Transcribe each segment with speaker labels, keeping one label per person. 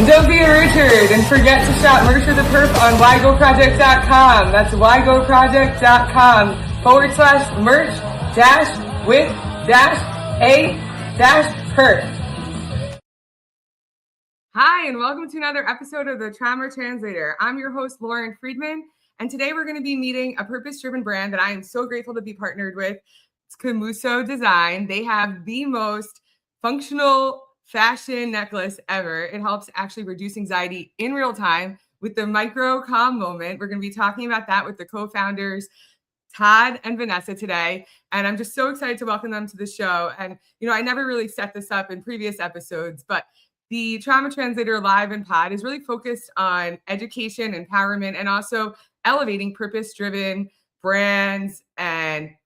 Speaker 1: And don't be a Richard, and forget to shop Merch of the Perp on ygoproject.com. That's ygoproject.com/merch-with-a-perp. Hi, and welcome to another episode of the Trauma Translator. I'm your host, Lauren Friedman, and today we're going to be meeting a purpose-driven brand that I am so grateful to be partnered with. It's KOMUSO Design. They have the most functional fashion necklace ever. It helps actually reduce anxiety in real time with the micro calm moment. We're going to be talking about that with the co-founders, Todd and Vanessa, today. And I'm just so excited to welcome them to the show. And, I never really set this up in previous episodes, but the Trauma Translator Live and Pod is really focused on education, empowerment, and also elevating purpose-driven brands and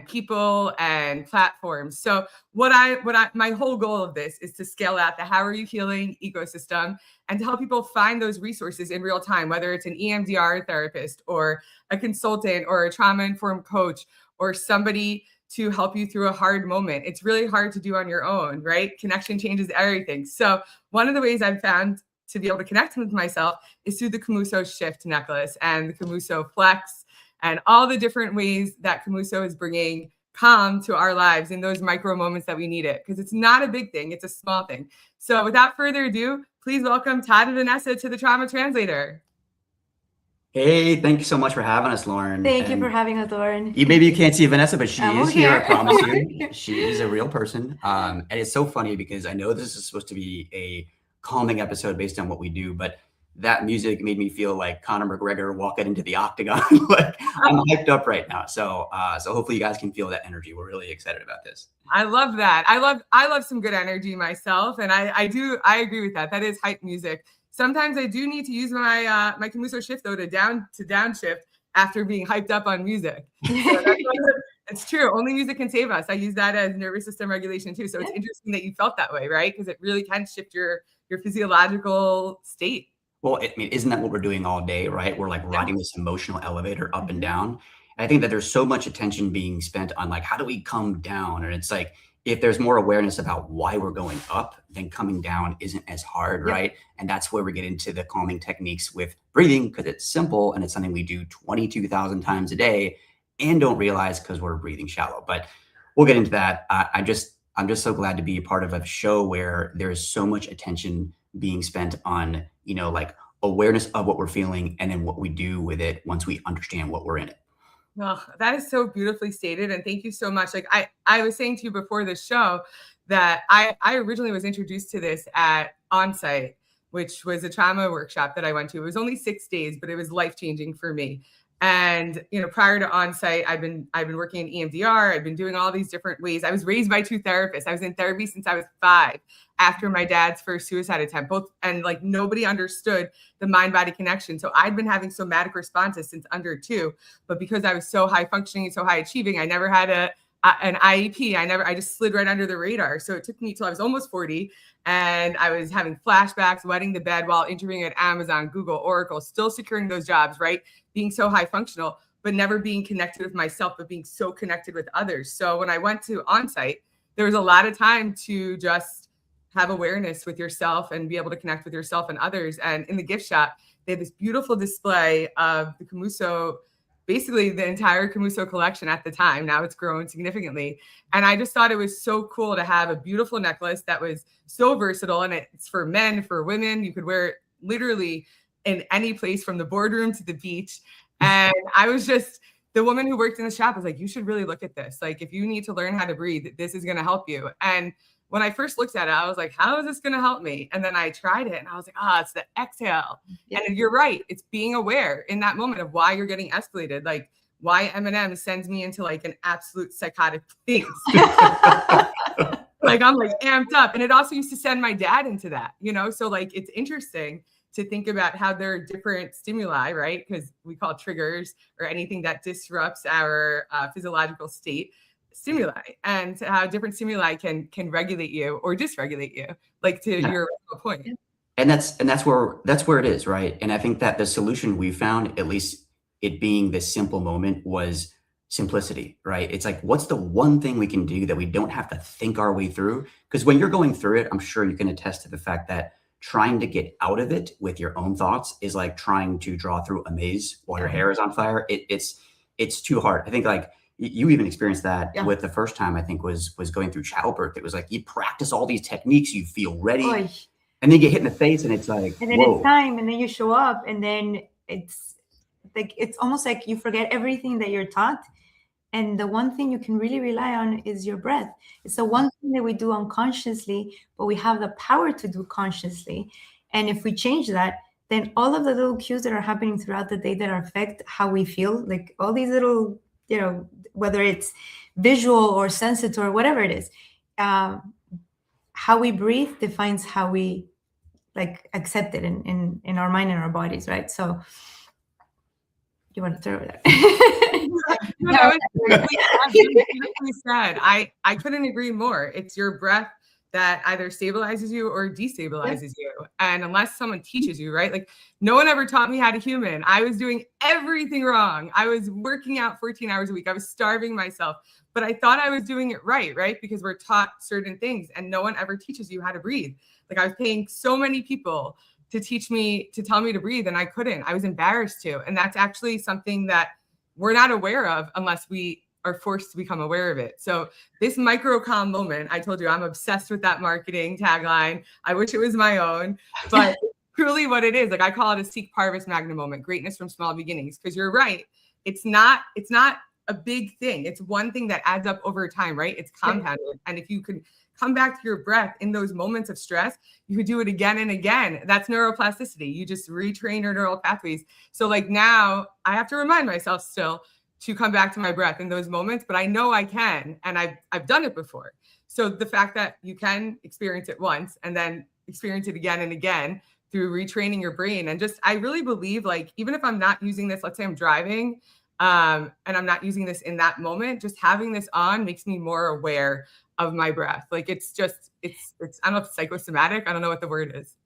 Speaker 1: people and platforms. So my whole goal of this is to scale out the How Are You Healing ecosystem and to help people find those resources in real time, whether it's an EMDR therapist or a consultant or a trauma-informed coach or somebody to help you through a hard moment. It's really hard to do on your own, right? Connection changes everything. So one of the ways I've found to be able to connect with myself is through the KOMUSO Shift necklace and the KOMUSO Flex and all the different ways that KOMUSO is bringing calm to our lives in those micro moments that we need it. Because it's not a big thing, it's a small thing. So without further ado, please welcome Todd and Vanessa to the Trauma Translator.
Speaker 2: Hey, thank you so much for having us, Lauren.
Speaker 3: Thank you for having us, Lauren.
Speaker 2: Maybe you can't see Vanessa, but she is here, I
Speaker 3: here.
Speaker 2: promise you. She is a real person. And it's so funny because I know this is supposed to be a calming episode based on what we do, but that music made me feel like Conor McGregor walking into the octagon. Like I'm hyped up right now. So hopefully you guys can feel that energy. We're really excited about this.
Speaker 1: I love that. I love some good energy myself. And I agree with that. That is hype music. Sometimes I do need to use my my KOMUSO Shift though to downshift after being hyped up on music. So it's true. Only music can save us. I use that as nervous system regulation too. So it's interesting that you felt that way, right? Because it really can shift your physiological state.
Speaker 2: Well, isn't that what we're doing all day, right? We're like riding this emotional elevator up and down. And I think that there's so much attention being spent on like, how do we come down? And it's like, if there's more awareness about why we're going up, then coming down isn't as hard, right? And that's where we get into the calming techniques with breathing, because it's simple and it's something we do 22,000 times a day and don't realize because we're breathing shallow. But we'll get into that. I'm just so glad to be a part of a show where there's so much attention being spent on, like awareness of what we're feeling and then what we do with it once we understand what we're in it.
Speaker 1: Well, that is so beautifully stated. And thank you so much. Like I was saying to you before the show that I originally was introduced to this at Onsite, which was a trauma workshop that I went to. It was only 6 days, but it was life-changing for me. And, prior to Onsite, I've been working in EMDR. I've been doing all these different ways. I was raised by 2 therapists. I was in therapy since I was 5 after my dad's first suicide attempt, and like nobody understood the mind-body connection. So I'd been having somatic responses since under 2, but because I was so high functioning and so high achieving, I never had an IEP. I just slid right under the radar. So it took me till I was almost 40 and I was having flashbacks, wetting the bed while interviewing at Amazon, Google, Oracle, still securing those jobs, right? Being so high functional, but never being connected with myself, but being so connected with others. So when I went to Onsite, there was a lot of time to just have awareness with yourself and be able to connect with yourself and others. And in the gift shop, they had this beautiful display of the KOMUSO, basically the entire KOMUSO collection at the time. Now it's grown significantly. And I just thought it was so cool to have a beautiful necklace that was so versatile. And it's for men, for women. You could wear it literally in any place from the boardroom to the beach. And I was just, the woman who worked in the shop was like, you should really look at this. Like, if you need to learn how to breathe, this is going to help you. And when I first looked at it, I was like, how is this going to help me? And then I tried it and I was like, it's the exhale. Yeah. And you're right. It's being aware in that moment of why you're getting escalated. Like why Eminem sends me into like an absolute psychotic place. Like I'm like amped up. And it also used to send my dad into that, So like, it's interesting to think about how there are different stimuli, right? Because we call triggers or anything that disrupts our physiological state. Stimuli, and how different stimuli can regulate you or dysregulate you, like to your point.
Speaker 2: And that's where it is, right? And I think that the solution we found, at least it being this simple moment, was simplicity, right? It's like, what's the one thing we can do that we don't have to think our way through? Because when you're going through it, I'm sure you can attest to the fact that trying to get out of it with your own thoughts is like trying to draw through a maze while your hair is on fire. It's too hard. I think like you even experienced that with the first time, I think was going through childbirth. It was like you practice all these techniques, you feel ready, and then you get hit in the face, and it's like,
Speaker 3: and then it's time, and then you show up, and then it's like it's almost like you forget everything that you're taught. And the one thing you can really rely on is your breath. It's the one thing that we do unconsciously, but we have the power to do consciously. And if we change that, then all of the little cues that are happening throughout the day that affect how we feel, like all these little, you know, whether it's visual or sensory or whatever it is, how we breathe defines how we like accept it in our mind and our bodies, right? So you want to throw that?
Speaker 1: No, you said. I couldn't agree more. It's your breath that either stabilizes you or destabilizes you. And unless someone teaches you, right? Like no one ever taught me how to human. I was doing everything wrong. I was working out 14 hours a week. I was starving myself, but I thought I was doing it right? Because we're taught certain things and no one ever teaches you how to breathe. Like I was paying so many people to teach me, to tell me to breathe, and I couldn't. I was embarrassed to. And that's actually something that we're not aware of unless we are forced to become aware of it. So this micro calm moment, I told you, I'm obsessed with that marketing tagline. I wish it was my own, but truly what it is, like I call it a seek parvis magna moment, greatness from small beginnings. Because you're right, it's not a big thing. It's one thing that adds up over time, right? It's compounded. And if you can come back to your breath in those moments of stress, you could do it again and again. That's neuroplasticity. You just retrain your neural pathways. So like now I have to remind myself still to come back to my breath in those moments, but I know I can, and I've done it before. So the fact that you can experience it once and then experience it again and again through retraining your brain. And just, I really believe like, even if I'm not using this, let's say I'm driving and I'm not using this in that moment, just having this on makes me more aware of my breath. Like it's I don't know if it's psychosomatic. I don't know what the word is.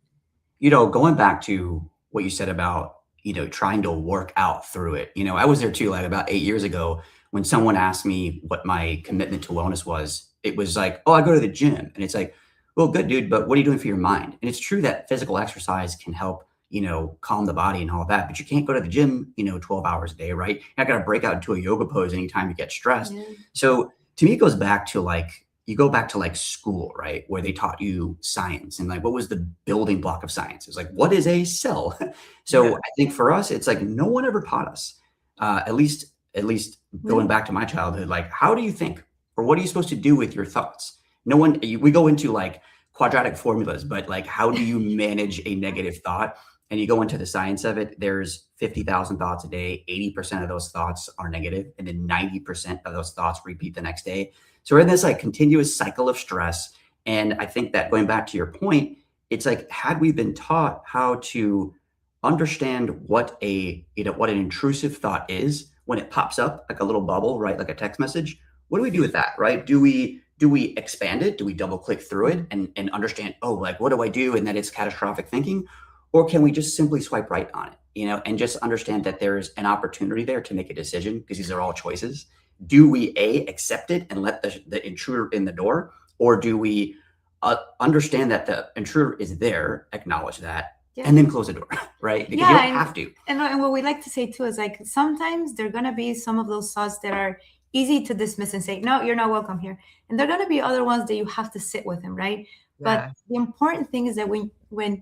Speaker 2: You know, going back to what you said about, you know, trying to work out through it. You know, I was there too, like about 8 years ago when someone asked me what my commitment to wellness was. It was like, oh, I go to the gym. And it's like, well, good, dude, but what are you doing for your mind? And it's true that physical exercise can help, you know, calm the body and all that, but you can't go to the gym, you know, 12 hours a day, right? You're not going to break out into a yoga pose anytime you get stressed. Yeah. So to me, it goes back to like, you go back to like school, right? Where they taught you science and like, what was the building block of science? It's like, what is a cell? So I think for us, it's like, no one ever taught us, at least going back to my childhood, like, how do you think, or what are you supposed to do with your thoughts? No one, we go into like quadratic formulas, but like, how do you manage a negative thought? And you go into the science of it, there's 50,000 thoughts a day. 80% of those thoughts are negative, and then 90% of those thoughts repeat the next day. So we're in this like continuous cycle of stress. And I think that going back to your point, it's like, had we been taught how to understand what an intrusive thought is when it pops up like a little bubble, right? Like a text message. What do we do with that, right? Do we expand it? Do we double click through it and understand, oh, like, what do I do? And that it's catastrophic thinking. Or can we just simply swipe right on it, you know, and just understand that there's an opportunity there to make a decision, because these are all choices. Do we accept it and let the intruder in the door, or do we understand that the intruder is there, acknowledge that, and then close the door, right? Because you don't have to.
Speaker 3: And what we like to say too is like, sometimes there are going to be some of those thoughts that are easy to dismiss and say, no, you're not welcome here. And there are going to be other ones that you have to sit with them, right? But the important thing is that when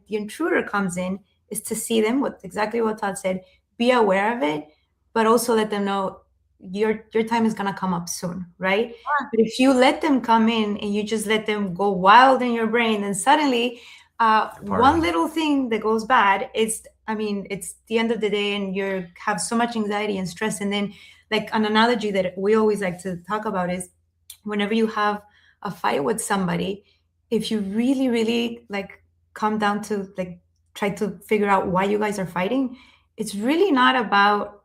Speaker 3: the intruder comes in, is to see them, exactly what Todd said, be aware of it, but also let them know your time is going to come up soon, right? But if you let them come in and you just let them go wild in your brain, then suddenly one little thing that goes bad, it's the end of the day, and you have so much anxiety and stress. And then, like, an analogy that we always like to talk about is whenever you have a fight with somebody, if you really, really like come down to like try to figure out why you guys are fighting, it's really not about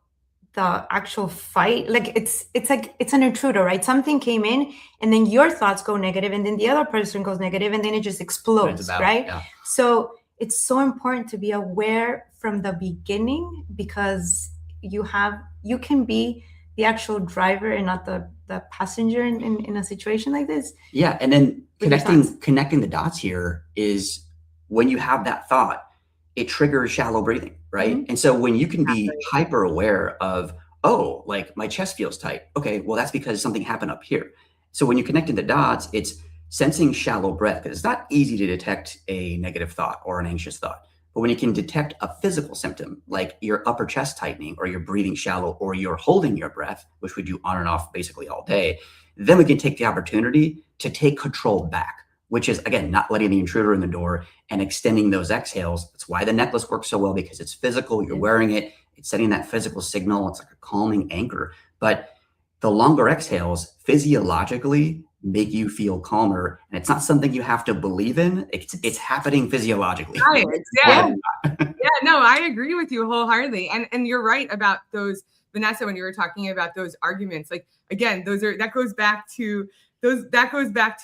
Speaker 3: the actual fight. Like it's like it's an intruder, right? Something came in, and then your thoughts go negative, and then the other person goes negative, and then it just explodes, right? Yeah. So it's so important to be aware from the beginning, because you can be the actual driver and not the passenger in a situation like this.
Speaker 2: Yeah, and then connecting the dots here is when you have that thought, it triggers shallow breathing, right?
Speaker 3: Mhm.
Speaker 2: And so when you can be hyper aware of, oh, like my chest feels tight. Okay, well, that's because something happened up here. So when you connect the dots, it's sensing shallow breath, because it's not easy to detect a negative thought or an anxious thought. But when you can detect a physical symptom, like your upper chest tightening, or you're breathing shallow, or you're holding your breath, which we do on and off basically all day, then we can take the opportunity to take control back, which is, again, not letting the intruder in the door and extending those exhales. That's why the necklace works so well, because it's physical. You're wearing it. It's setting that physical signal. It's like a calming anchor. But the longer exhales physiologically make you feel calmer, and it's not something you have to believe in. It's happening physiologically.
Speaker 1: Science, yeah. Yeah, no, I agree with you wholeheartedly. And you're right about those, Vanessa, when you were talking about those arguments. Like, again, that goes back to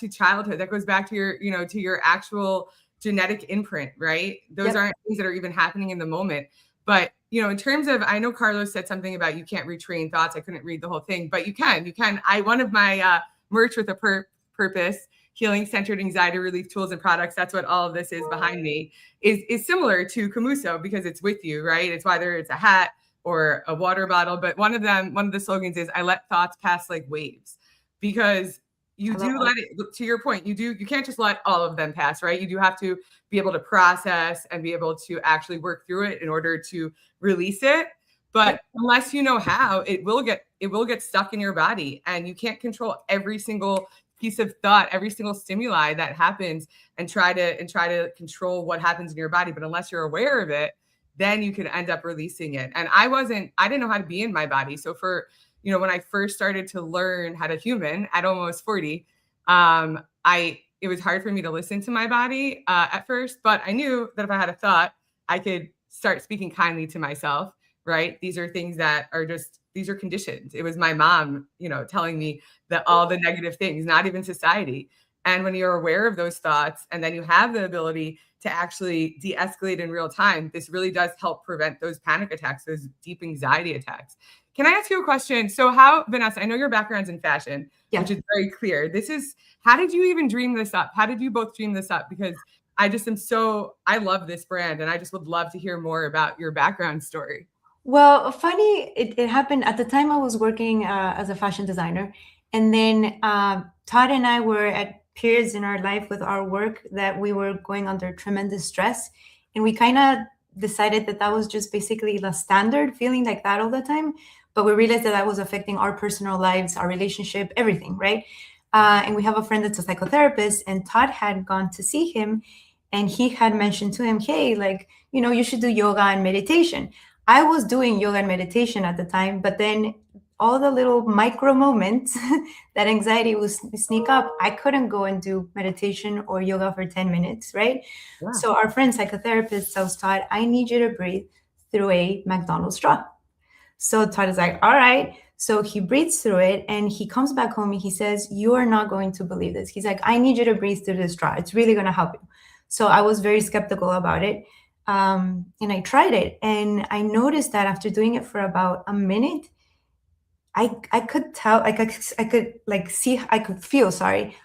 Speaker 1: childhood. That goes back to your actual genetic imprint, right? Those aren't things that are even happening in the moment. But, in terms of, I know Carlos said something about you can't retrain thoughts. I couldn't read the whole thing, but you can. One of my merch with a purpose, healing-centered anxiety relief tools and products, that's what all of this is behind me, is similar to KOMUSO, because it's with you, right? It's whether it's a hat or a water bottle. But one of the slogans is, I let thoughts pass like waves, because you do let it, to your point, you can't just let all of them pass, right? You do have to be able to process and be able to actually work through it in order to release it. But unless you know how, it will get stuck in your body, and you can't control every single piece of thought, every single stimuli that happens, and try to control what happens in your body. But unless you're aware of it, then you can end up releasing it. And I didn't know how to be in my body. So when I first started to learn how to human at almost 40, it was hard for me to listen to my body at first, but I knew that if I had a thought, I could start speaking kindly to myself, right? These are things that are these are conditions. It was my mom, telling me that all the negative things, not even society. And when you're aware of those thoughts, and then you have the ability to actually de-escalate in real time, this really does help prevent those panic attacks, those deep anxiety attacks. Can I ask you a question? So Vanessa, I know your background's in fashion, which is very clear. How did you even dream this up? How did you both dream this up? Because I love this brand, and I just would love to hear more about your background story.
Speaker 3: Well, funny, it happened at the time I was working as a fashion designer. And then Todd and I were at periods in our life with our work that we were going under tremendous stress. And we kind of decided that was just basically the standard, feeling like that all the time. But we realized that was affecting our personal lives, our relationship, everything, right? And we have a friend that's a psychotherapist, and Todd had gone to see him, and he had mentioned to him, hey, you should do yoga and meditation. I was doing yoga and meditation at the time, but then all the little micro moments that anxiety would sneak up, I couldn't go and do meditation or yoga for 10 minutes, right? Yeah. So our friend psychotherapist tells Todd, I need you to breathe through a McDonald's straw. So Todd is like, all right. So he breathes through it, and he comes back home and he says, you are not going to believe this. He's like, I need you to breathe through the straw. It's really going to help you. So I was very skeptical about it. And I tried it, and I noticed that after doing it for about a minute, I could tell, I could feel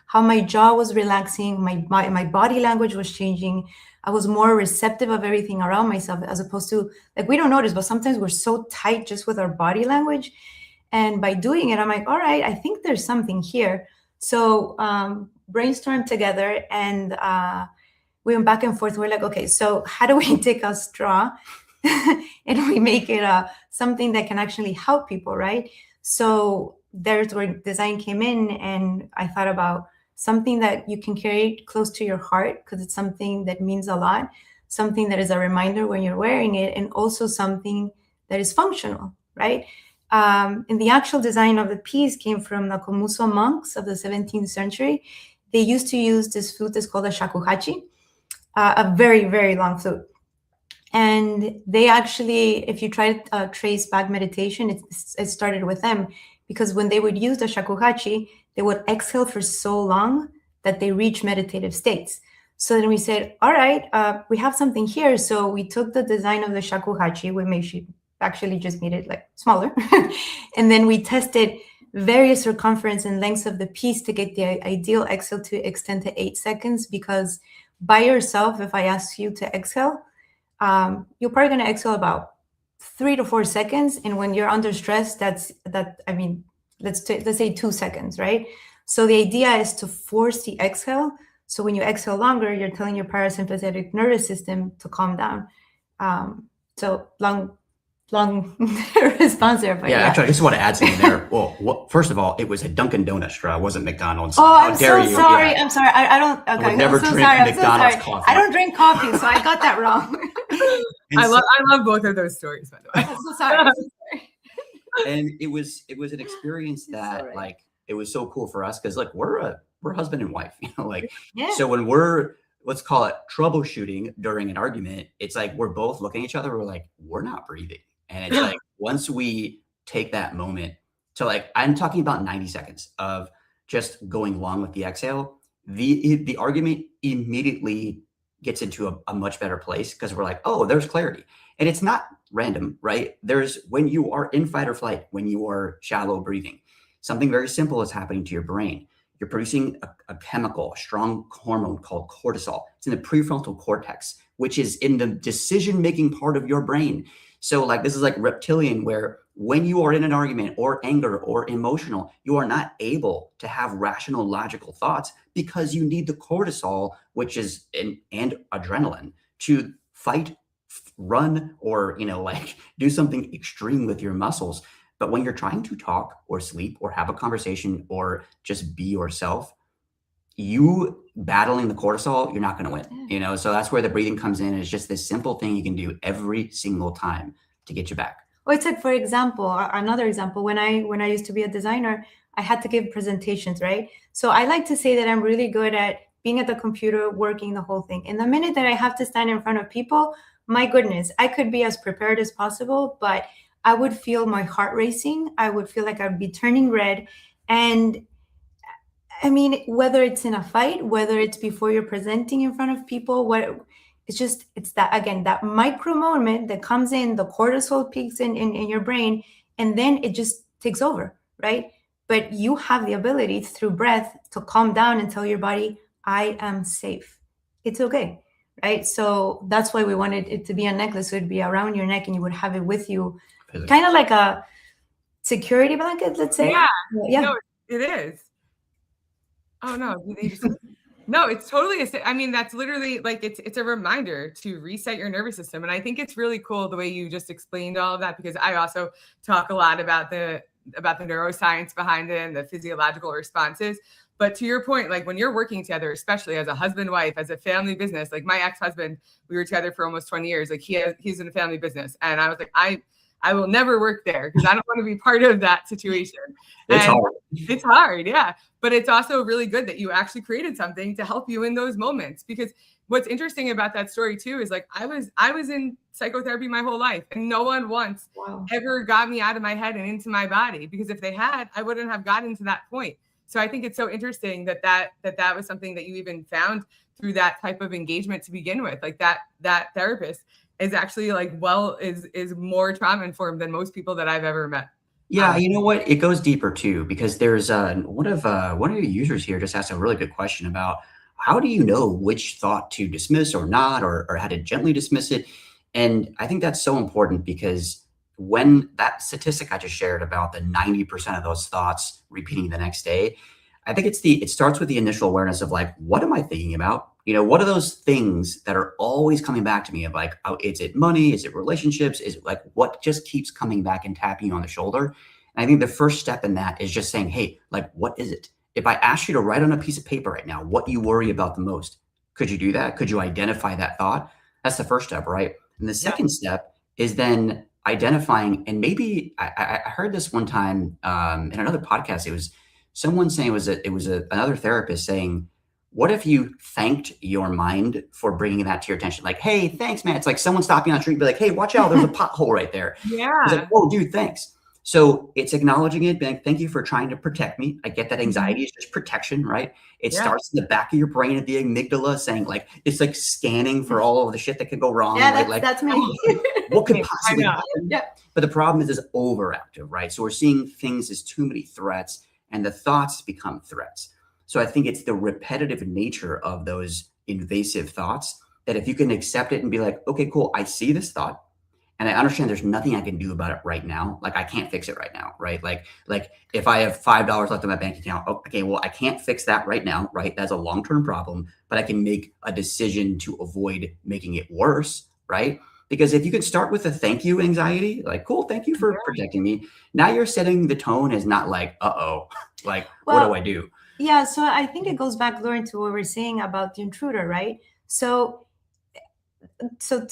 Speaker 3: how my jaw was relaxing, my body language was changing. I was more receptive of everything around myself, as opposed to, we don't notice, but sometimes we're so tight just with our body language. And by doing it, I'm like, all right, I think there's something here. So brainstormed together, and we went back and forth. We're like, okay, so how do we take a straw and we make it something that can actually help people, right? So there's where design came in, and I thought about something that you can carry close to your heart, because it's something that means a lot, something that is a reminder when you're wearing it, and also something that is functional, right? And the actual design of the piece came from the KOMUSO monks of the 17th century. They used to use this flute that's called a shakuhachi, a very, very long flute. And they actually, if you try to trace back meditation, it started with them, because when they would use the shakuhachi, they would exhale for so long that they reach meditative states. So then we said, all right, we have something here. So we took the design of the shakuhachi, we actually just made it smaller. And then we tested various circumference and lengths of the piece to get the ideal exhale to extend to 8 seconds, because by yourself, if I ask you to exhale, you're probably going to exhale about 3 to 4 seconds. And when you're under stress, let's say 2 seconds, right? So the idea is to force the exhale. So when you exhale longer, you're telling your parasympathetic nervous system to calm down. So long response there. But
Speaker 2: Actually, I just want to add something there. Well, first of all, it was a Dunkin' Donuts straw. It wasn't McDonald's.
Speaker 3: Oh, I'm so sorry. Yeah. I'm sorry. I don't. Okay.
Speaker 2: I would never drink McDonald's coffee.
Speaker 3: I don't drink coffee, so I got that wrong.
Speaker 1: I love both of those stories, by the way.
Speaker 3: I'm so sorry.
Speaker 2: And it was an experience that like it was so cool for us because like we're husband and wife, So when we're, let's call it troubleshooting during an argument, it's like we're both looking at each other, we're like, we're not breathing. And it's like once we take that moment to like, I'm talking about 90 seconds of just going along with the exhale, the argument immediately gets into a much better place because we're like, oh, there's clarity. And it's not random, right? There's when you are in fight or flight, when you are shallow breathing, something very simple is happening to your brain. You're producing a chemical, a strong hormone called cortisol. It's in the prefrontal cortex, which is in the decision-making part of your brain. So like, this is like reptilian, where when you are in an argument or anger or emotional, you are not able to have rational, logical thoughts because you need the cortisol, which is and adrenaline to fight, run, or, like do something extreme with your muscles. But when you're trying to talk or sleep or have a conversation or just be yourself, you battling the cortisol, you're not going to win, So that's where the breathing comes in. It's just this simple thing you can do every single time to get you back.
Speaker 3: Well, it's like, for example, another example, when I used to be a designer, I had to give presentations, right? So I like to say that I'm really good at being at the computer, working the whole thing. And the minute that I have to stand in front of people, my goodness, I could be as prepared as possible, but I would feel my heart racing. I would feel like I'd be turning red. And I mean, whether it's in a fight, whether it's before you're presenting in front of people, it's that, again, that micro moment that comes in, the cortisol peaks in your brain, and then it just takes over, right? But you have the ability through breath to calm down and tell your body, I am safe. It's okay, right? So that's why we wanted it to be a necklace. So it'd be around your neck and you would have it with you, kind of like a security blanket, let's say.
Speaker 1: Yeah. No, it is. Oh no, no, it's totally that's literally like it's a reminder to reset your nervous system. And I think it's really cool the way you just explained all of that, because I also talk a lot about the neuroscience behind it and the physiological responses. But to your point, like when you're working together, especially as a husband, wife, as a family business, like my ex-husband, we were together for almost 20 years. Like he's in a family business. And I was like, I will never work there because I don't want to be part of that situation. It's hard. Yeah. But it's also really good that you actually created something to help you in those moments, because what's interesting about that story too is like I was in psychotherapy my whole life, and no one once ever got me out of my head and into my body, because if they had, I wouldn't have gotten to that point. So I think it's so interesting that was something that you even found through that type of engagement to begin with. Like that therapist is actually like, is more trauma informed than most people that I've ever met.
Speaker 2: Yeah, you know what? It goes deeper too, because there's one of your users here just asked a really good question about how do you know which thought to dismiss or not, or how to gently dismiss it. And I think that's so important, because when that statistic I just shared about the 90% of those thoughts repeating the next day, I think it starts with the initial awareness of like, what am I thinking about? What are those things that are always coming back to me of like, oh, is it money? Is it relationships? Is it like what just keeps coming back and tapping you on the shoulder? And I think the first step in that is just saying, hey, like, what is it? If I asked you to write on a piece of paper right now what you worry about the most, could you do that? Could you identify that thought? That's the first step, right? And the second step is then identifying, and maybe I heard this one time in another podcast. It was someone saying it was another therapist saying, what if you thanked your mind for bringing that to your attention? Like, hey, thanks, man. It's like someone stopping on the street, be like, hey, watch out. There's a pothole right there.
Speaker 1: Yeah.
Speaker 2: It's like, oh, dude, thanks. So it's acknowledging it, being like, thank you for trying to protect me. I get that anxiety is just protection, right? It starts in the back of your brain at the amygdala, saying like, it's like scanning for all of the shit that could go wrong.
Speaker 3: Yeah,
Speaker 2: right?
Speaker 3: that's me.
Speaker 2: What could possibly happen?
Speaker 3: Yeah.
Speaker 2: But the problem is it's overactive, right? So we're seeing things as too many threats, and the thoughts become threats. So I think it's the repetitive nature of those invasive thoughts, that if you can accept it and be like, okay, cool, I see this thought and I understand there's nothing I can do about it right now. Like I can't fix it right now, right? Like if I have $5 left in my bank account, okay, well, I can't fix that right now, right? That's a long-term problem, but I can make a decision to avoid making it worse, right? Because if you could start with a thank you anxiety, like, cool, thank you for protecting me. Now you're setting the tone as not like, uh-oh, like, well, what do I do?
Speaker 3: Yeah, so I think it goes back, Lauren, to what we're saying about the intruder, right? So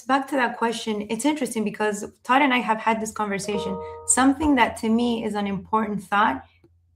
Speaker 3: back to that question, it's interesting because Todd and I have had this conversation. Something that to me is an important thought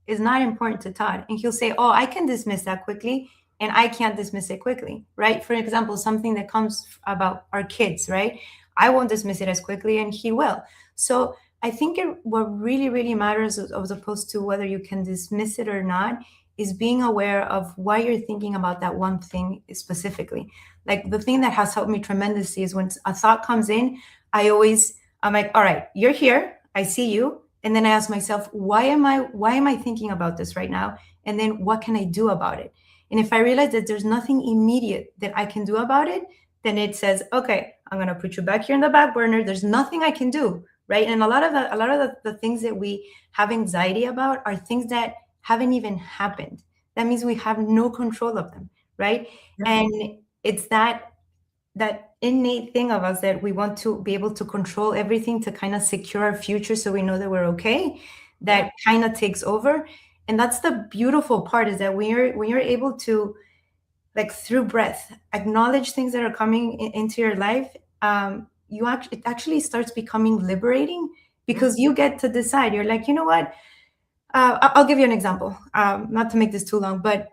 Speaker 3: is not important to Todd. And he'll say, oh, I can dismiss that quickly and I can't dismiss it quickly, right? For example, something that comes about our kids, right? I won't dismiss it as quickly and he will. So I think what really, really matters as opposed to whether you can dismiss it or not is being aware of why you're thinking about that one thing specifically. Like the thing that has helped me tremendously is when a thought comes in, I'm like, all right, you're here. I see you. And then I ask myself, why am I thinking about this right now? And then what can I do about it? And if I realize that there's nothing immediate that I can do about it, then it says, okay, I'm going to put you back here in the back burner. There's nothing I can do, right? And a lot of the things that we have anxiety about are things that haven't even happened. That means we have no control of them, right? Yeah. And it's that innate thing of us that we want to be able to control everything to kind of secure our future so we know that we're okay, that kind of takes over. And that's the beautiful part, is that when you're able to, like, through breath, acknowledge things that are coming into your life, it actually starts becoming liberating because you get to decide. You're like, you know what? I'll give you an example, not to make this too long, but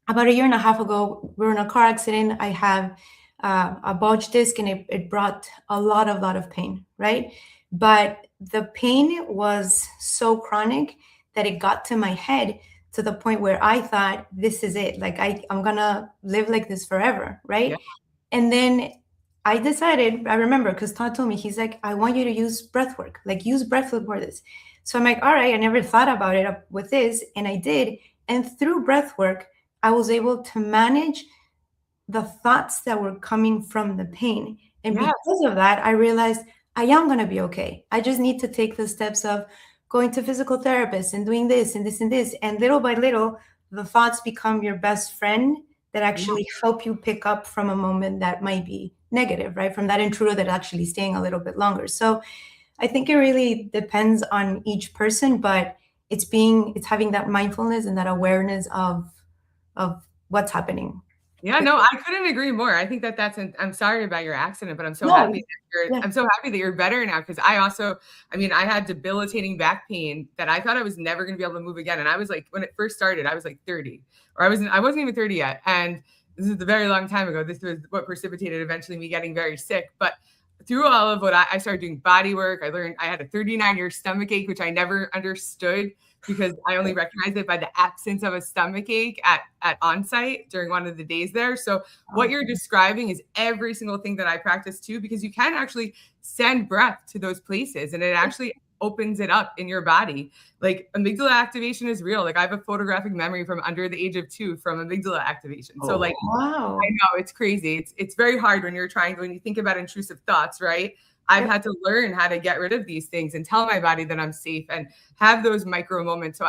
Speaker 3: about a year and a half ago, we were in a car accident. I have a bulge disc and it brought a lot of pain, right? But the pain was so chronic that it got to my head to the point where I thought, this is it. Like I'm gonna live like this forever, right? Yeah. And then I decided, I remember, because Todd told me, he's like, I want you to use breath work, like use breath work for this. So I'm like, all right, I never thought about it with this. And I did. And through breath work, I was able to manage the thoughts that were coming from the pain. And because of that, I realized I am going to be okay. I just need to take the steps of going to physical therapists and doing this and this and this. And little by little, the thoughts become your best friend that actually help you pick up from a moment that might be negative, right? From that intruder that actually staying a little bit longer. So I think it really depends on each person, but it's having that mindfulness and that awareness of what's happening.
Speaker 1: Yeah, no, I couldn't agree more. I think I'm sorry about your accident, but I'm so happy that you're better now. Cause I had debilitating back pain that I thought I was never going to be able to move again. And I was like, when it first started, I was like 30, or I wasn't even 30 yet. And this is a very long time ago. This was what precipitated eventually me getting very sick. But through all of what I started doing body work, I learned I had a 39-year stomach ache, which I never understood because I only recognized it by the absence of a stomach ache at on-site during one of the days there. So what you're describing is every single thing that I practice too, because you can actually send breath to those places and it actually opens it up in your body. Like amygdala activation is real. Like I have a photographic memory from under the age of 2 from amygdala activation. So like, wow. I know it's crazy. It's very hard when you think about intrusive thoughts, right? I've had to learn how to get rid of these things and tell my body that I'm safe and have those micro moments. So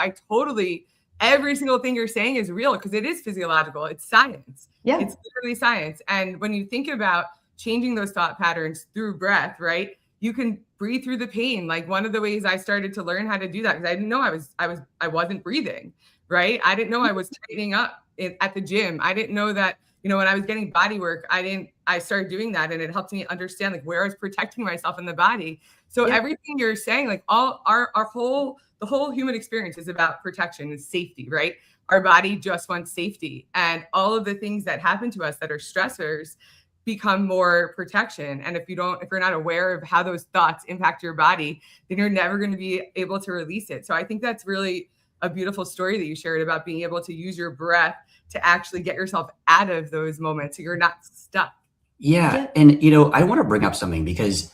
Speaker 1: every single thing you're saying is real because it is physiological. It's science. Yeah. It's literally science. And when you think about changing those thought patterns through breath, right? You can breathe through the pain. Like one of the ways I started to learn how to do that, because I didn't know I wasn't breathing, right? I didn't know I was tightening up at the gym. I didn't know that, when I was getting body work, I started doing that and it helped me understand like where I was protecting myself in the body. So everything you're saying, like the whole human experience is about protection and safety, right? Our body just wants safety, and all of the things that happen to us that are stressors become more protection. And if you're not aware of how those thoughts impact your body, then you're never going to be able to release it. So I think that's really a beautiful story that you shared about being able to use your breath to actually get yourself out of those moments so you're not stuck.
Speaker 2: Yeah. And, I want to bring up something because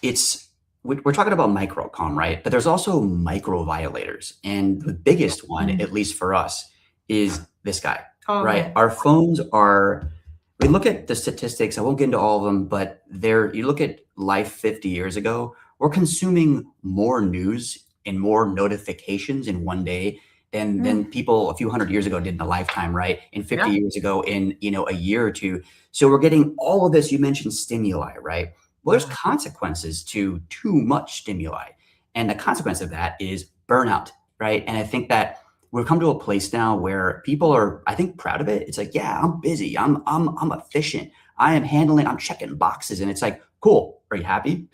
Speaker 2: we're talking about micro calm, right? But there's also micro violators. And the biggest one, at least for us, is this guy. right? Our phones are, we look at the statistics, I won't get into all of them, but you look at life 50 years ago, we're consuming more news and more notifications in one day than people a few hundred years ago did in a lifetime, right? And 50 years ago in, a year or two. So we're getting all of this. You mentioned stimuli, right? Well, there's consequences to too much stimuli. And the consequence of that is burnout, right? And I think that we've come to a place now where people are, I think, proud of it. It's like, yeah, I'm busy. I'm efficient. I'm checking boxes. And it's like, cool. Are you happy?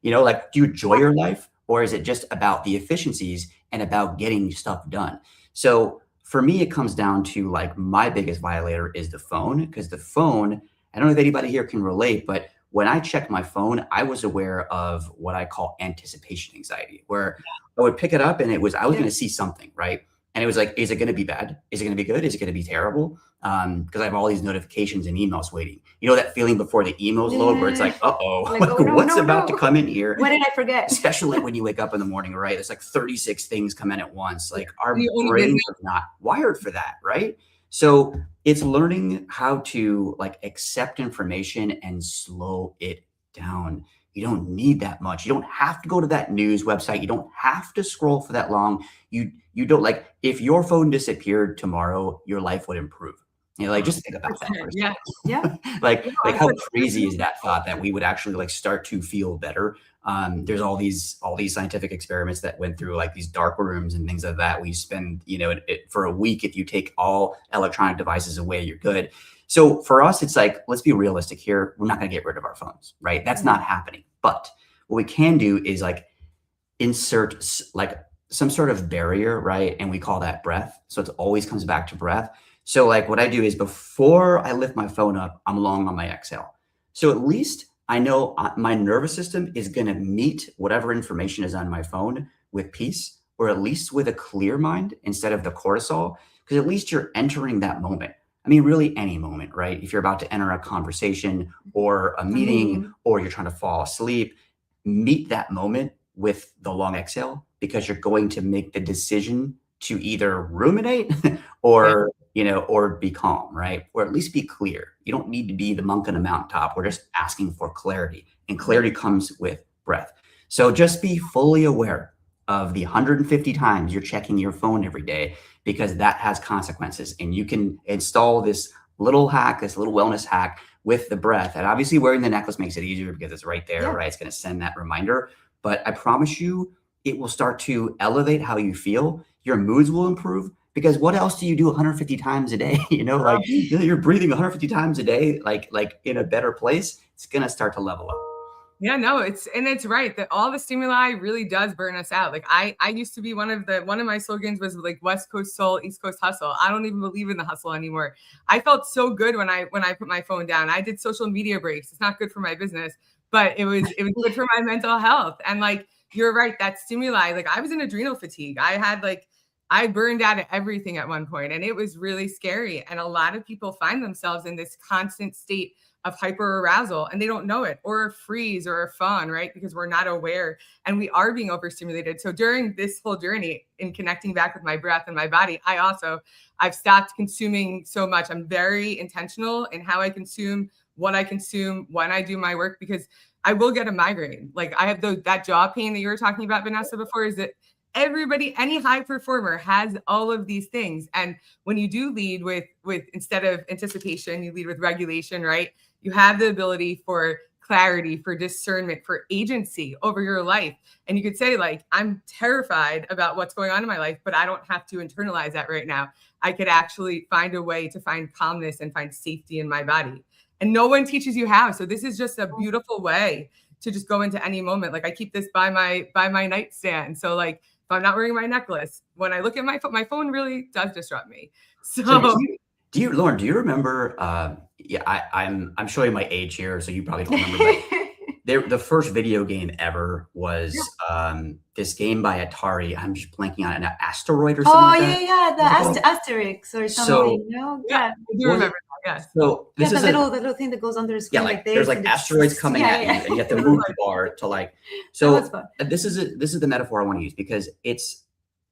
Speaker 2: Like, do you enjoy your life? Or is it just about the efficiencies and about getting stuff done? So for me, it comes down to like my biggest violator is the phone, because the phone, I don't know if anybody here can relate, but when I checked my phone, I was aware of what I call anticipation anxiety, where I would pick it up and I was going to see something, right? And it was like, is it going to be bad? Is it going to be good? Is it going to be terrible? Because I have all these notifications and emails waiting. You know that feeling before the emails load where it's like, what's about to come in here?
Speaker 3: What did I forget?
Speaker 2: Especially when you wake up in the morning, right? There's like 36 things come in at once. Like our brains are not wired for that, right? So it's learning how to like accept information and slow it down. You don't need that much. You don't have to go to that news website. You don't have to scroll for that long. You don't, like, if your phone disappeared tomorrow, your life would improve. Like, just think about that for a second.
Speaker 3: Yeah.
Speaker 2: like how crazy is that thought that we would actually like start to feel better? There's all these scientific experiments that went through like these dark rooms and things like that. We spend, for a week, if you take all electronic devices away, you're good. So for us, it's like, let's be realistic here. We're not going to get rid of our phones, right? That's not happening. But what we can do is like insert like some sort of barrier, right? And we call that breath. So it always comes back to breath. So like what I do is before I lift my phone up, I'm long on my exhale. So at least I know my nervous system is going to meet whatever information is on my phone with peace, or at least with a clear mind instead of the cortisol, because at least you're entering that moment. I mean, really any moment, right? If you're about to enter a conversation or a meeting or you're trying to fall asleep, meet that moment with the long exhale, because you're going to make the decision to either ruminate or, or be calm, right? Or at least be clear. You don't need to be the monk on the mountaintop. We're just asking for clarity, and clarity comes with breath. So just be fully aware of the 150 times you're checking your phone every day, because that has consequences. And you can install this little hack, this little wellness hack with the breath. And obviously wearing the necklace makes it easier because it's right there, right? It's going to send that reminder. But I promise you, it will start to elevate how you feel. Your moods will improve, because what else do you do 150 times a day? Like you're breathing 150 times a day, like in a better place. It's going to start to level up.
Speaker 1: Yeah, no, it's right that all the stimuli really does burn us out. Like I used to be one of my slogans was like West Coast soul, East Coast hustle. I don't even believe in the hustle anymore. I felt so good when I put my phone down. I did social media breaks. It's not good for my business, but it was good for my mental health. And like, you're right, that stimuli, like I was in adrenal fatigue. I burned out at everything at one point, and it was really scary. And a lot of people find themselves in this constant state of hyper arousal, and they don't know it, or a freeze or a fawn, right? Because we're not aware and we are being overstimulated. So during this whole journey in connecting back with my breath and my body, I've stopped consuming so much. I'm very intentional in how I consume, what I consume, when I do my work, because I will get a migraine. Like I have that jaw pain that you were talking about, Vanessa, before, is that everybody, any high performer has all of these things. And when you do lead with instead of anticipation, you lead with regulation, right? You have the ability for clarity, for discernment, for agency over your life. And you could say like, I'm terrified about what's going on in my life, but I don't have to internalize that right now. I could actually find a way to find calmness and find safety in my body. And no one teaches you how. So this is just a beautiful way to just go into any moment. Like I keep this by my nightstand. So like, if I'm not wearing my necklace, when I look at my phone really does disrupt me. So
Speaker 2: Lauren, do you remember? I'm showing my age here, so you probably don't remember. But the first video game ever was this game by Atari. I'm just blanking on it, an asteroid or something.
Speaker 3: Oh
Speaker 2: like that.
Speaker 3: The Asterix or something. I
Speaker 1: do remember that. Yes.
Speaker 2: So this is
Speaker 3: the little thing that goes under the screen.
Speaker 2: Yeah, like there's like asteroids coming at you, and you have to move the bar to like. So this is the metaphor I want to use, because it's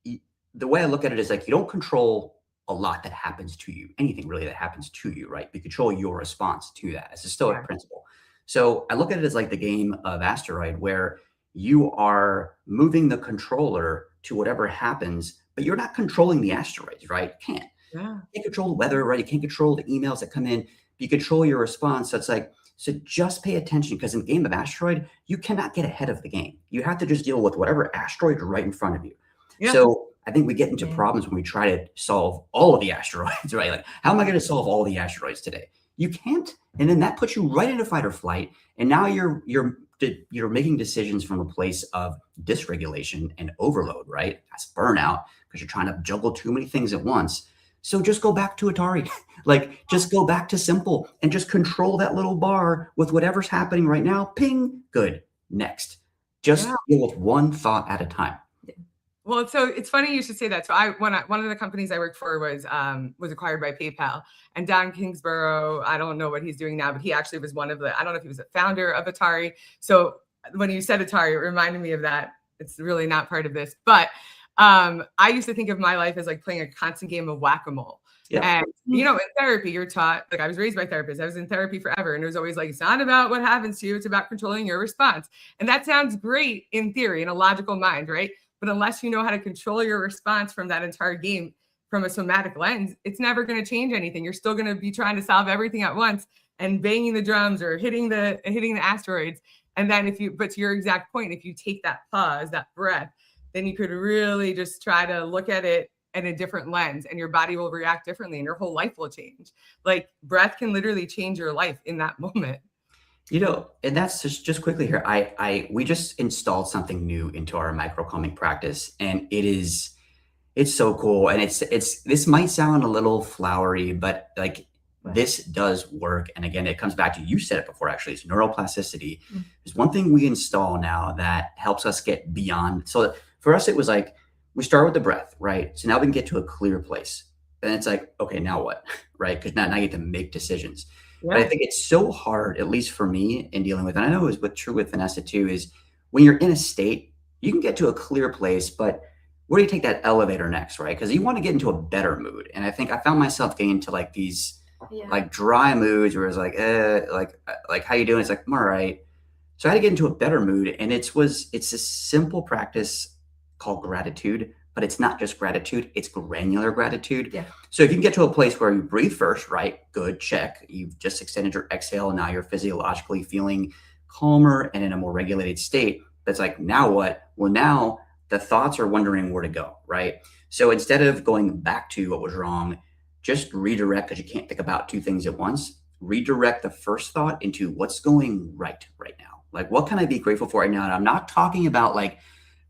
Speaker 2: the way I look at it is like, you don't control a lot that happens to you, anything really that happens to you, right? You control your response to that. It's a Stoic principle. So I look at it as like the game of Asteroid, where you are moving the controller to whatever happens, but you're not controlling the asteroids, right? You can't.
Speaker 1: Yeah.
Speaker 2: You can't control the weather, right? You can't control the emails that come in. You control your response. So it's like, so just pay attention, because in the game of Asteroid, you cannot get ahead of the game. You have to just deal with whatever asteroid right in front of you. Yeah. So I think we get into problems when we try to solve all of the asteroids, right? Like, how am I going to solve all the asteroids today? You can't. And then that puts you right into fight or flight. And now you're making decisions from a place of dysregulation and overload, right? That's burnout, because you're trying to juggle too many things at once. So just go back to Atari, like just go back to simple and just control that little bar with whatever's happening right now. Ping, good, next. Just deal with one thought at a time.
Speaker 1: Well, so it's funny you should say that. So one of the companies I worked for was acquired by PayPal, and Don Kingsborough, I don't know what he's doing now, but he actually was one of the, I don't know if he was a founder of Atari. So when you said Atari, it reminded me of that. It's really not part of this, but I used to think of my life as like playing a constant game of whack-a-mole. Yeah. And, you know, in therapy, you're taught, like I was raised by therapists. I was in therapy forever. And it was always like, it's not about what happens to you. It's about controlling your response. And that sounds great in theory, in a logical mind, right? But unless you know how to control your response from that entire game from a somatic lens, it's never going to change anything. You're still going to be trying to solve everything at once and banging the drums or hitting the asteroids. And then but to your exact point, if you take that pause, that breath, then you could really just try to look at it in a different lens, and your body will react differently and your whole life will change. Like breath can literally change your life in that moment.
Speaker 2: You know, and that's just quickly here. We just installed something new into our micro calming practice, and it's so cool. And this might sound a little flowery, but like this does work. And again, it comes back to, you said it before, actually, it's neuroplasticity. Mm-hmm. There's one thing we install now that helps us get beyond. So for us, it was like, we start with the breath, right? So now we can get to a clear place. And it's like, okay, now what, right? Because now you get to make decisions. Yeah. But I think it's so hard, at least for me, in dealing with, and I know it was true with Vanessa too, is when you're in a state, you can get to a clear place, but where do you take that elevator next, right? Because you want to get into a better mood. And I think I found myself getting into like these like dry moods where it's like, like how you doing? It's like, I'm all right. So I had to get into a better mood. And it's a simple practice called gratitude, but it's not just gratitude, it's granular gratitude. Yeah. So if you can get to a place where you breathe first, right? Good, check. You've just extended your exhale, and now you're physiologically feeling calmer and in a more regulated state. That's like, now what? Well, now the thoughts are wondering where to go, right? So instead of going back to what was wrong, just redirect, because you can't think about two things at once. Redirect the first thought into what's going right now. Like, what can I be grateful for right now? And I'm not talking about like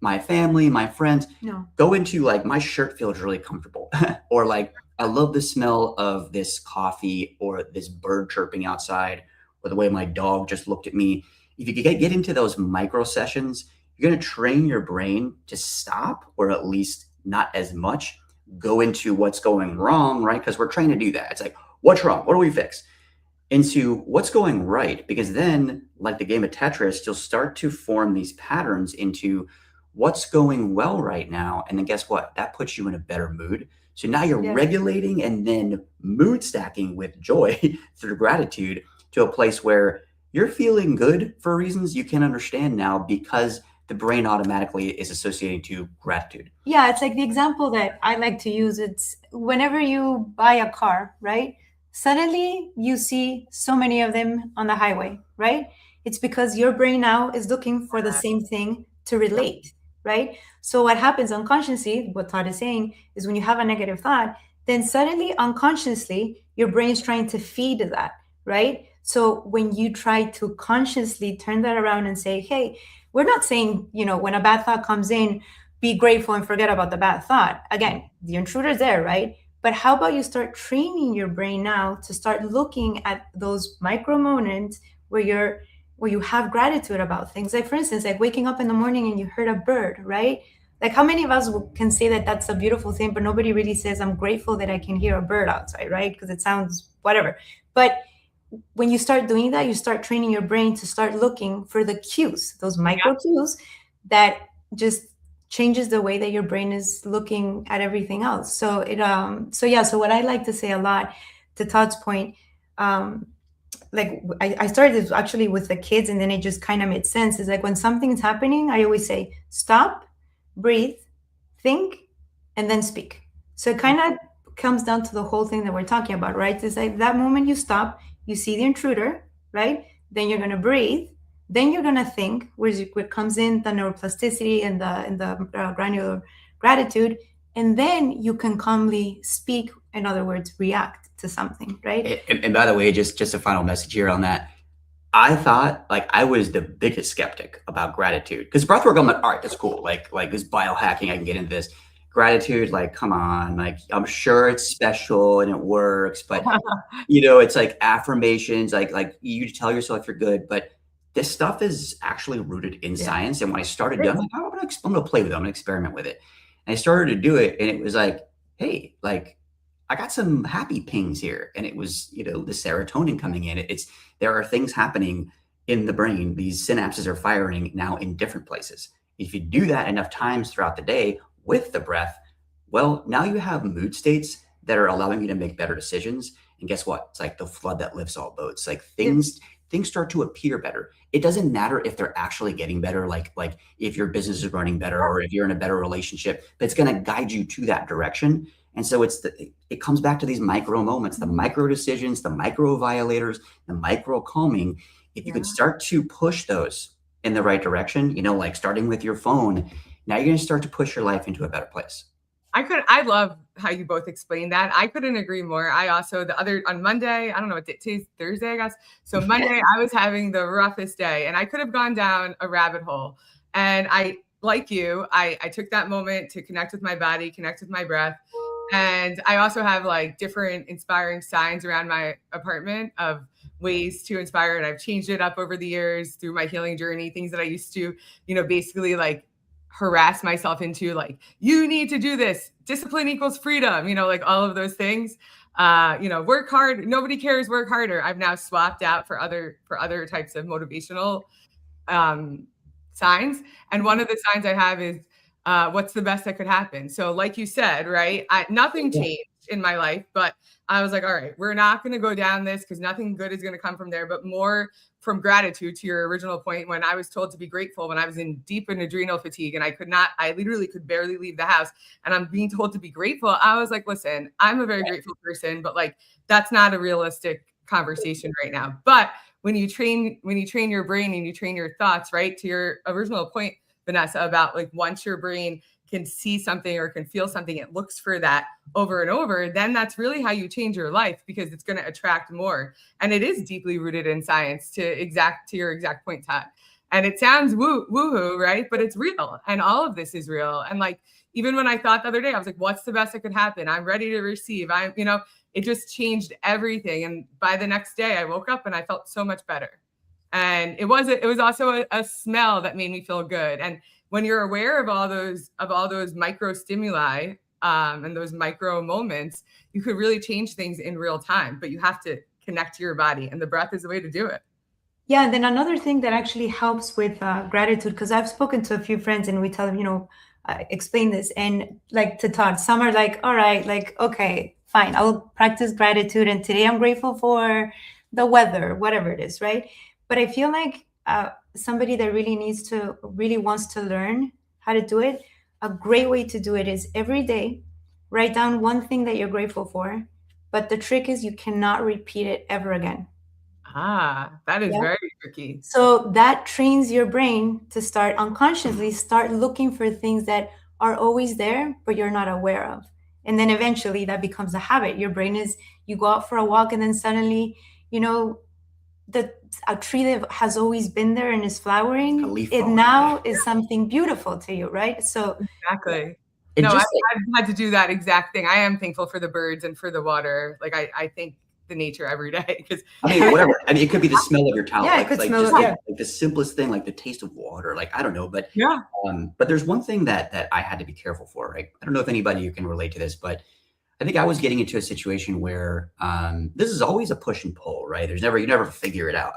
Speaker 2: my family, my friends. No. Go into like, my shirt feels really comfortable, or like, I love the smell of this coffee, or this bird chirping outside, or the way my dog just looked at me. If you get into those micro sessions, you're going to train your brain to stop, or at least not as much go into what's going wrong, right? Because we're trying to do that. It's like, what's wrong? What do we fix? Into what's going right. Because then, like the game of Tetris, you'll start to form these patterns into what's going well right now. And then guess what? That puts you in a better mood. So now you're regulating and then mood stacking with joy through gratitude to a place where you're feeling good for reasons you can understand now, because the brain automatically is associating to gratitude.
Speaker 3: Yeah, it's like the example that I like to use. It's whenever you buy a car, right? Suddenly you see so many of them on the highway, right? It's because your brain now is looking for the same thing to relate, right? So what happens unconsciously, what Todd is saying, is when you have a negative thought, then suddenly unconsciously, your brain is trying to feed that, right? So when you try to consciously turn that around and say, hey, we're not saying, when a bad thought comes in, be grateful and forget about the bad thought. Again, the intruder's there, right? But how about you start training your brain now to start looking at those micro moments where you have gratitude about things. Like, for instance, like waking up in the morning and you heard a bird, right? Like, how many of us can say that that's a beautiful thing, but nobody really says, I'm grateful that I can hear a bird outside, right? Because it sounds whatever. But when you start doing that, you start training your brain to start looking for the cues, those micro cues that just changes the way that your brain is looking at everything else. So so what I like to say a lot, to Todd's point, like I started this actually with the kids, and then it just kind of made sense. Is like when something's happening, I always say stop, breathe, think, and then speak. So it kind of comes down to the whole thing that we're talking about, right? It's like that moment you stop, you see the intruder, right? Then you're gonna breathe, then you're gonna think, where comes in the neuroplasticity and the granular gratitude, and then you can calmly speak. In other words, react to something, right?
Speaker 2: And by the way, just a final message here on that. I thought like I was the biggest skeptic about gratitude because breathwork, I'm like, all right, that's cool. Like this biohacking, I can get into this. Gratitude, like, come on, like I'm sure it's special and it works, but it's like affirmations, like you tell yourself you're good, but this stuff is actually rooted in science. And when I started doing, I'm like, I'm gonna play with it. I'm gonna experiment with it. And I started to do it, and it was like, hey, like I got some happy pings here, and it was the serotonin coming in. There are things happening in the brain. These synapses are firing now in different places. If you do that enough times throughout the day with the breath, well, now you have mood states that are allowing you to make better decisions. And guess what? It's like the flood that lifts all boats. Like things start to appear better. It doesn't matter if they're actually getting better, like if your business is running better or if you're in a better relationship, but it's going to guide you to that direction. And so it comes back to these micro moments, the micro decisions, the micro violators, the micro calming. If you can start to push those in the right direction, like starting with your phone, now you're going to start to push your life into a better place.
Speaker 1: I love how you both explained that. I couldn't agree more. I also, on Monday, I don't know what day, today's Thursday, I guess. So Monday, I was having the roughest day, and I could have gone down a rabbit hole. And like you, I took that moment to connect with my body, connect with my breath. And I also have like different inspiring signs around my apartment of ways to inspire. And I've changed it up over the years through my healing journey, things that I used to, basically like harass myself into, like, you need to do this. Discipline equals freedom, like all of those things. Work hard. Nobody cares. Work harder. I've now swapped out for other types of motivational signs. And one of the signs I have is, what's the best that could happen? So like you said, right, nothing changed in my life, but I was like, all right, we're not going to go down this because nothing good is going to come from there, but more from gratitude. To your original point, when I was told to be grateful, when I was in deep in adrenal fatigue and I literally could barely leave the house, and I'm being told to be grateful, I was like, listen, I'm a very grateful person, but like, that's not a realistic conversation right now. But when you train your brain and you train your thoughts, right, to your original point, Vanessa, about like once your brain can see something or can feel something, it looks for that over and over, then that's really how you change your life, because it's going to attract more. And it is deeply rooted in science, to your exact point, Todd. And it sounds woohoo, right? But it's real. And all of this is real. And like, even when I thought the other day, I was like, what's the best that could happen? I'm ready to receive. It just changed everything. And by the next day I woke up and I felt so much better. And it was also a smell that made me feel good. And when you're aware of all those micro stimuli and those micro moments, you could really change things in real time. But you have to connect to your body, and the breath is the way to do it.
Speaker 3: Yeah, and then another thing that actually helps with gratitude, because I've spoken to a few friends and we tell them, explain this, and like to Todd, some are like, all right, like, okay, fine, I'll practice gratitude, and today I'm grateful for the weather, whatever it is, right? But I feel like somebody that really wants to learn how to do it, a great way to do it is every day, write down one thing that you're grateful for. But the trick is you cannot repeat it ever again.
Speaker 1: That is very tricky.
Speaker 3: So that trains your brain to start unconsciously looking for things that are always there, but you're not aware of. And then eventually that becomes a habit. You go out for a walk and then suddenly, a tree that has always been there and is flowering, it now is something beautiful to you, right? So
Speaker 1: exactly. I've had to do that exact thing. I am thankful for the birds and for the water. Like I thank the nature every day, because
Speaker 2: whatever. I mean, it could be the smell of your towel.
Speaker 3: Yeah, it could smell
Speaker 2: like the simplest thing, like the taste of water. Like I don't know, but but there's one thing that I had to be careful for. Right? I don't know if anybody can relate to this, but I think I was getting into a situation where this is always a push and pull, right? You never figure it out.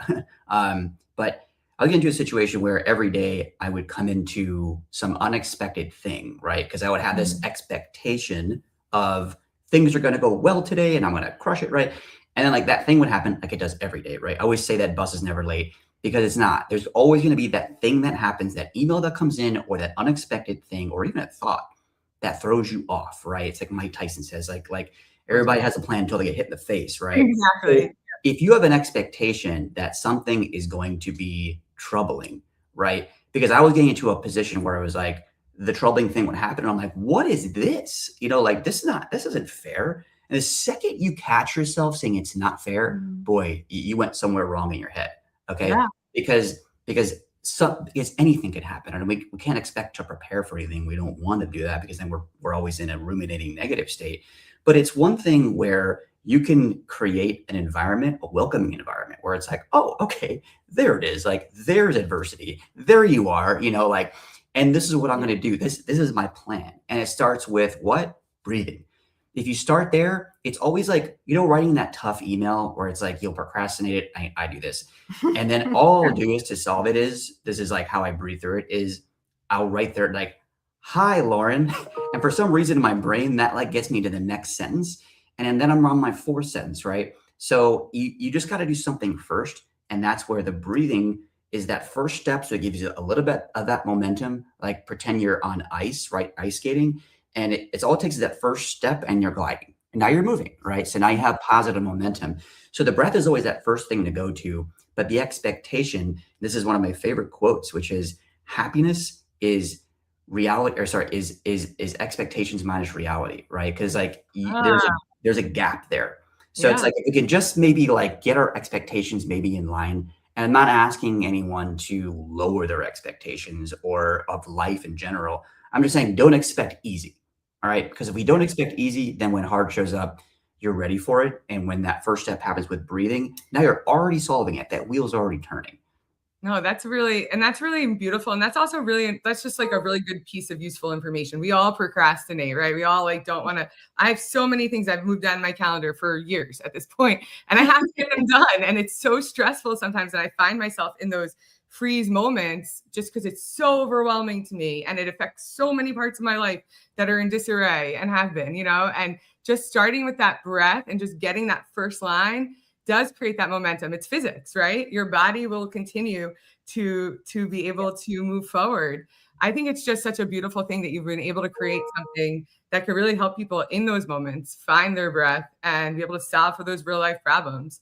Speaker 2: But I was getting into a situation where every day I would come into some unexpected thing, right? Because I would have this expectation of things are going to go well today and I'm going to crush it, right? And then like that thing would happen like it does every day, right? I always say that bus is never late because it's not. There's always going to be that thing that happens, that email that comes in or that unexpected thing or even a thought that throws you off, right? It's like Mike Tyson says, like everybody has a plan until they get hit in the face, right?
Speaker 1: Exactly.
Speaker 2: So if you have an expectation that something is going to be troubling, right? Because I was getting into a position where I was like, the troubling thing would happen. And I'm like, what is this? Like this isn't fair. And the second you catch yourself saying it's not fair, boy, you went somewhere wrong in your head. Okay.
Speaker 1: Yeah.
Speaker 2: Because anything could happen. And we can't expect to prepare for anything. We don't want to do that because then we're always in a ruminating negative state. But it's one thing where you can create an environment, a welcoming environment where it's like, oh, okay, there it is. Like there's adversity. There you are, like, and this is what I'm going to do. This is my plan. And it starts with what? Breathing. If you start there, it's always like, writing that tough email where it's like, you'll procrastinate it. I do this. And then all I'll do is to solve it this is like how I breathe through it is I'll write there like, hi, Lauren. And for some reason in my brain, that like gets me to the next sentence. And then I'm on my fourth sentence, right? So you just got to do something first. And that's where the breathing is that first step. So it gives you a little bit of that momentum, like pretend you're on ice, right? Ice skating. And it's all it takes is that first step and you're gliding. And now you're moving, right? So now you have positive momentum. So the breath is always that first thing to go to. But the expectation, this is one of my favorite quotes, which is happiness is reality, or sorry, is expectations minus reality, right? Because like there's a gap there. So it's like if we can just maybe like get our expectations maybe in line. And I'm not asking anyone to lower their expectations or of life in general. I'm just saying don't expect easy. All right. Because if we don't expect easy, then when hard shows up, you're ready for it. And when that first step happens with breathing, now you're already solving it. That wheel's already turning.
Speaker 1: No, that's really beautiful. And that's also that's just like a really good piece of useful information. We all procrastinate, right? We all like don't want to. I have so many things I've moved down my calendar for years at this point, and I have to get them done. And it's so stressful sometimes that I find myself in those freeze moments just because it's so overwhelming to me and it affects so many parts of my life that are in disarray and have been, and just starting with that breath and just getting that first line does create that momentum. It's physics, right? Your body will continue to be able to move forward. I think it's just such a beautiful thing that you've been able to create something that could really help people in those moments find their breath and be able to solve for those real life problems.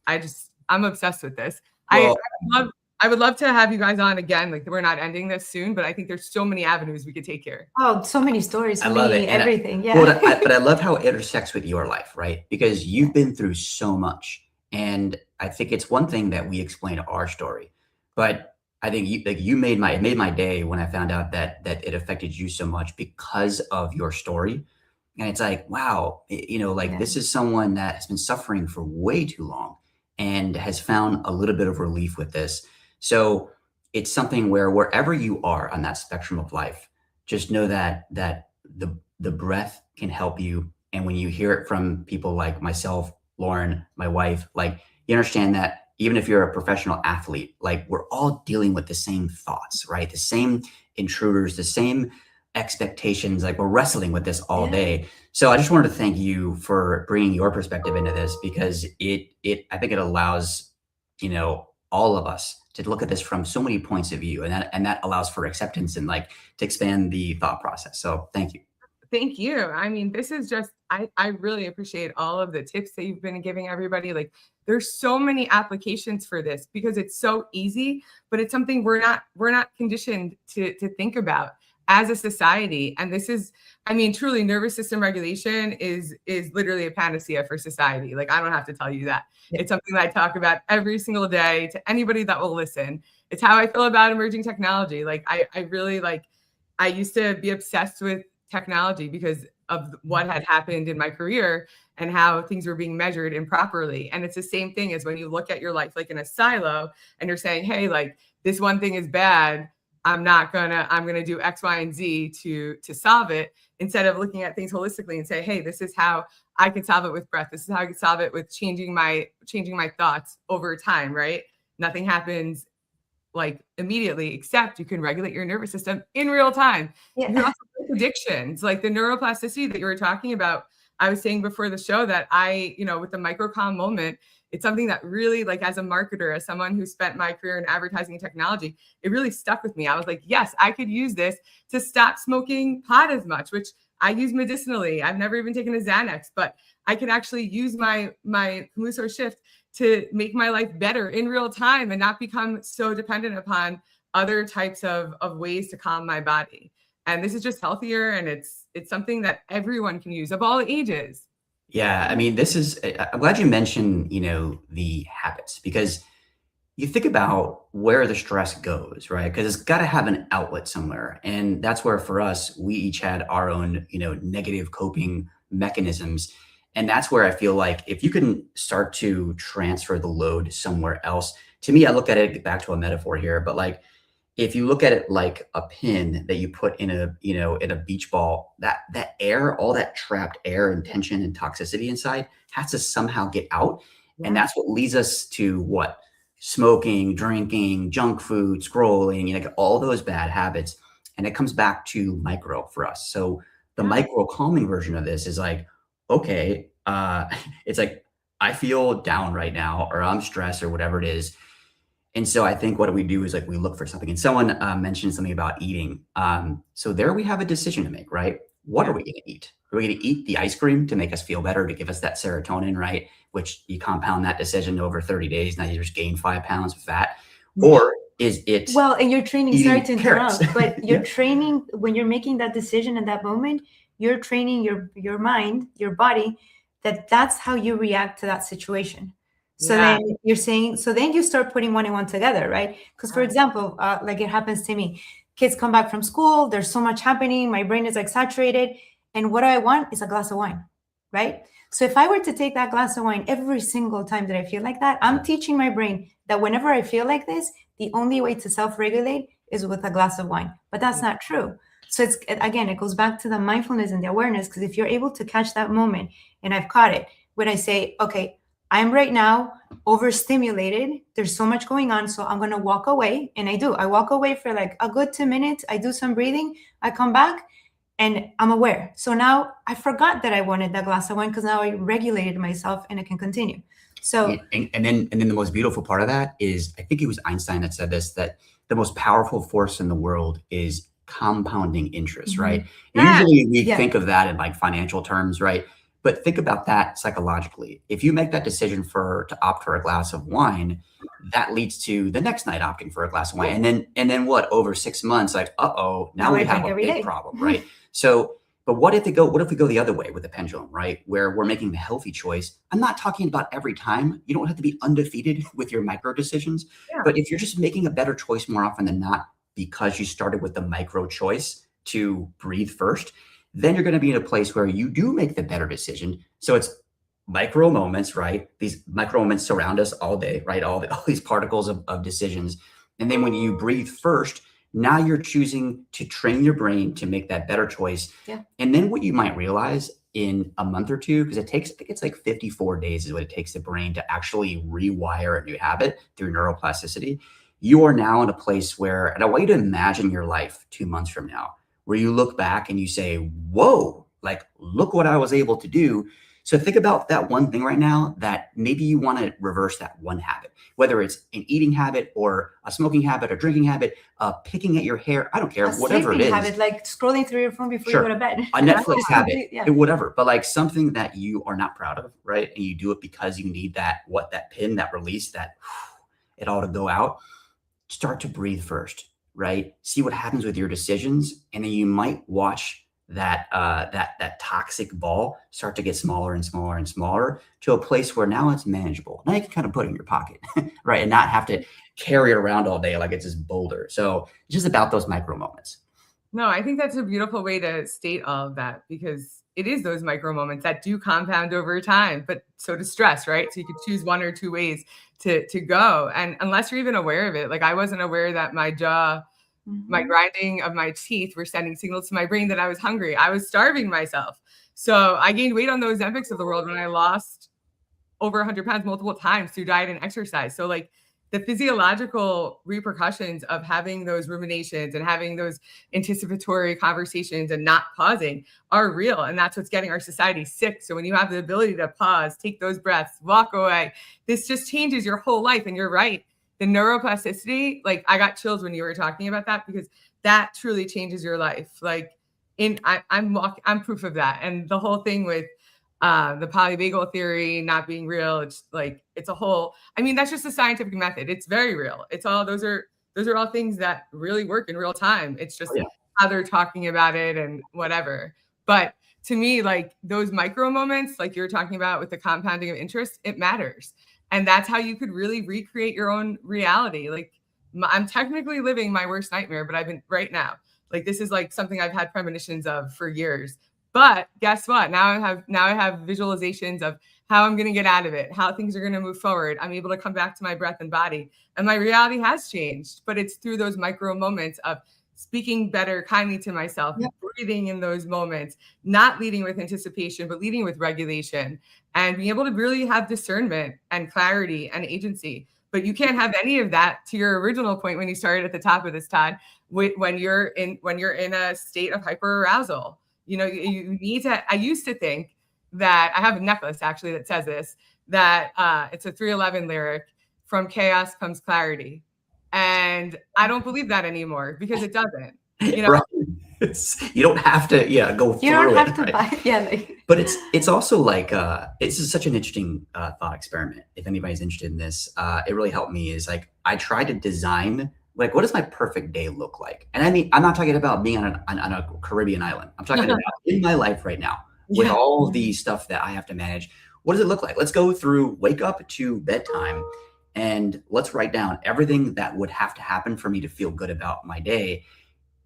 Speaker 1: I'm obsessed with this. Well, I would love to have you guys on again. Like we're not ending this soon, but I think there's so many avenues we could take here.
Speaker 3: Oh, so many stories.
Speaker 2: I love it.
Speaker 3: Everything.
Speaker 2: But I love how it intersects with your life, right? Because you've been through so much. And I think it's one thing that we explain our story, but I think it made my day when I found out that it affected you so much because of your story. And it's like, wow, this is someone that has been suffering for way too long and has found a little bit of relief with this. So it's something where wherever you are on that spectrum of life, just know that the breath can help you. And when you hear it from people like myself, Lauren, my wife, like you understand that even if you're a professional athlete, like we're all dealing with the same thoughts, right? The same intruders, the same expectations, like we're wrestling with this all day. So I just wanted to thank you for bringing your perspective into this because I think it allows, all of us to look at this from so many points of view and that allows for acceptance and like to expand the thought process. So thank you.
Speaker 1: Thank you. I mean, this is just, I really appreciate all of the tips that you've been giving everybody. Like there's so many applications for this because it's so easy, but it's something we're not conditioned to think about as a society. And this is, I mean, truly nervous system regulation is literally a panacea for society. Like, I don't have to tell you that. It's something that I talk about every single day to anybody that will listen. It's how I feel about emerging technology. Like I really I used to be obsessed with technology because of what had happened in my career and how things were being measured improperly. And it's the same thing as when you look at your life like in a silo and you're saying, hey, like this one thing is bad. I'm gonna do X, Y, and Z to solve it, instead of looking at things holistically and say, hey, this is how I can solve it with breath. This is how I can solve it with changing my thoughts over time, right? Nothing happens like immediately, except you can regulate your nervous system in real time.
Speaker 3: Yeah.
Speaker 1: You can also break addictions, like the neuroplasticity that you were talking about. I was saying before the show that with the micro calm moment, it's something that really, like, as a marketer, as someone who spent my career in advertising and technology, it really stuck with me. I was like, yes, I could use this to stop smoking pot as much, which I use medicinally. I've never even taken a Xanax, but I can actually use my KOMUSO shift to make my life better in real time and not become so dependent upon other types of ways to calm my body. And this is just healthier, and it's something that everyone can use of all ages.
Speaker 2: Yeah, I mean, I'm glad you mentioned, the habits, because you think about where the stress goes, right? Because it's got to have an outlet somewhere. And that's where, for us, we each had our own, negative coping mechanisms. And that's where I feel like if you can start to transfer the load somewhere else, to me, I look at it, back to a metaphor here, but like, if you look at it like a pin that you put in a beach ball, that air, all that trapped air and tension and toxicity inside has to somehow get out. Yeah. And that's what leads us to what? Smoking, drinking, junk food, scrolling, like all those bad habits. And it comes back to micro for us. So the micro calming version of this is like, okay, it's like, I feel down right now, or I'm stressed, or whatever it is. And so I think what we do is like we look for something. And someone mentioned something about eating. So there we have a decision to make, right? What are we going to eat? Are we going to eat the ice cream to make us feel better, to give us that serotonin, right? Which you compound that decision over 30 days. Now you just gain 5 pounds of fat. Or is it
Speaker 3: and you're training, sorry to interrupt, but you're training, when you're making that decision in that moment, you're training your mind, your body, that's how you react to that situation. So then you're saying, so then you start putting one and one together, right? Because for example, like it happens to me, kids come back from school, there's so much happening, my brain is like saturated, and what I want is a glass of wine, right? So if I were to take that glass of wine every single time that I feel like that, I'm teaching my brain that whenever I feel like this, the only way to self-regulate is with a glass of wine. But that's not true. So it goes back to the mindfulness and the awareness, because if you're able to catch that moment, and I've caught it, when I say, okay, I'm right now overstimulated. There's so much going on. So I'm going to walk away. And I do. I walk away for like a good 2 minutes. I do some breathing. I come back and I'm aware. So now I forgot that I wanted that glass of wine, because now I regulated myself and I can continue. So
Speaker 2: and then the most beautiful part of that is, I think it was Einstein that said this, that the most powerful force in the world is compounding interest, right? Usually we think of that in like financial terms, right? But think about that psychologically. If you make that decision to opt for a glass of wine, that leads to the next night opting for a glass of wine. And then what? Over 6 months, like, now we have a big problem, right? So, but what if we go the other way with the pendulum, right? Where we're making the healthy choice. I'm not talking about every time. You don't have to be undefeated with your micro decisions. But if you're just making a better choice more often than not, because you started with the micro choice to breathe first, then you're going to be in a place where you do make the better decision. So it's micro moments, right? These micro moments surround us all day, right? All these particles of decisions. And then when you breathe first, now you're choosing to train your brain to make that better choice. And then what you might realize in a month or two, because I think it's like 54 days is what it takes the brain to actually rewire a new habit through neuroplasticity. You are now in a place where, and I want you to imagine your life 2 months from now, where you look back and you say, whoa, like, look what I was able to do. So think about that one thing right now that maybe you want to reverse that one habit, whether it's an eating habit or a smoking habit or drinking habit, picking at your hair. I don't care, whatever it is.
Speaker 3: Habit, like scrolling through your phone before you go to bed.
Speaker 2: A Netflix habit, whatever. But like something that you are not proud of, right? And you do it because you need that pin, that release, that it all to go out. Start to breathe first. Right? See what happens with your decisions. And then you might watch that toxic ball start to get smaller and smaller and smaller to a place where now it's manageable. Now you can kind of put it in your pocket, right? And not have to carry it around all day like it's this boulder. So it's just about those micro moments.
Speaker 1: No, I think that's a beautiful way to state all of that, because it is those micro moments that do compound over time, but so does stress, right? So you could choose one or two ways to go. And unless you're even aware of it, like I wasn't aware that my jaw, my grinding of my teeth were sending signals to my brain that I was hungry. I was starving myself. So I gained weight on those Ozempics of the world when I lost over 100 pounds multiple times through diet and exercise. So like the physiological repercussions of having those ruminations and having those anticipatory conversations and not pausing are real. And that's what's getting our society sick. So when you have the ability to pause, take those breaths, walk away, this just changes your whole life. And you're right. The neuroplasticity, like I got chills when you were talking about that, because that truly changes your life. Like I'm proof of that. And the whole thing with the polyvagal theory not being real, it's like, it's a whole, I mean, that's just a scientific method. It's very real. It's all, those are all things that really work in real time. It's just how they're talking about it and whatever. But to me, like those micro moments, like you're talking about with the compounding of interest, it matters. And that's how you could really recreate your own reality. Like I'm technically living my worst nightmare, but I've been right now, like, this is like something I've had premonitions of for years. But guess what? Now I have visualizations of how I'm going to get out of it, how things are going to move forward. I'm able to come back to my breath and body, and my reality has changed. But it's through those micro moments of speaking better, kindly to myself, breathing in those moments, not leading with anticipation, but leading with regulation, and being able to really have discernment and clarity and agency. But you can't have any of that, to your original point when you started at the top of this, Todd, when you're in a state of hyperarousal. You know, you need to, I used to think that, I have a necklace actually that says this, that it's a 311 lyric, from chaos comes clarity. And I don't believe that anymore, because it doesn't. You know?
Speaker 2: Right. You don't have to, go through it. You don't have to buy, But it's also like, this is such an interesting thought experiment. If anybody's interested in this, it really helped me. Is like, I tried to design, like, what does my perfect day look like? And I mean, I'm not talking about being on a Caribbean island. I'm talking about in my life right now, with all the stuff that I have to manage. What does it look like? Let's go through wake up to bedtime, and let's write down everything that would have to happen for me to feel good about my day.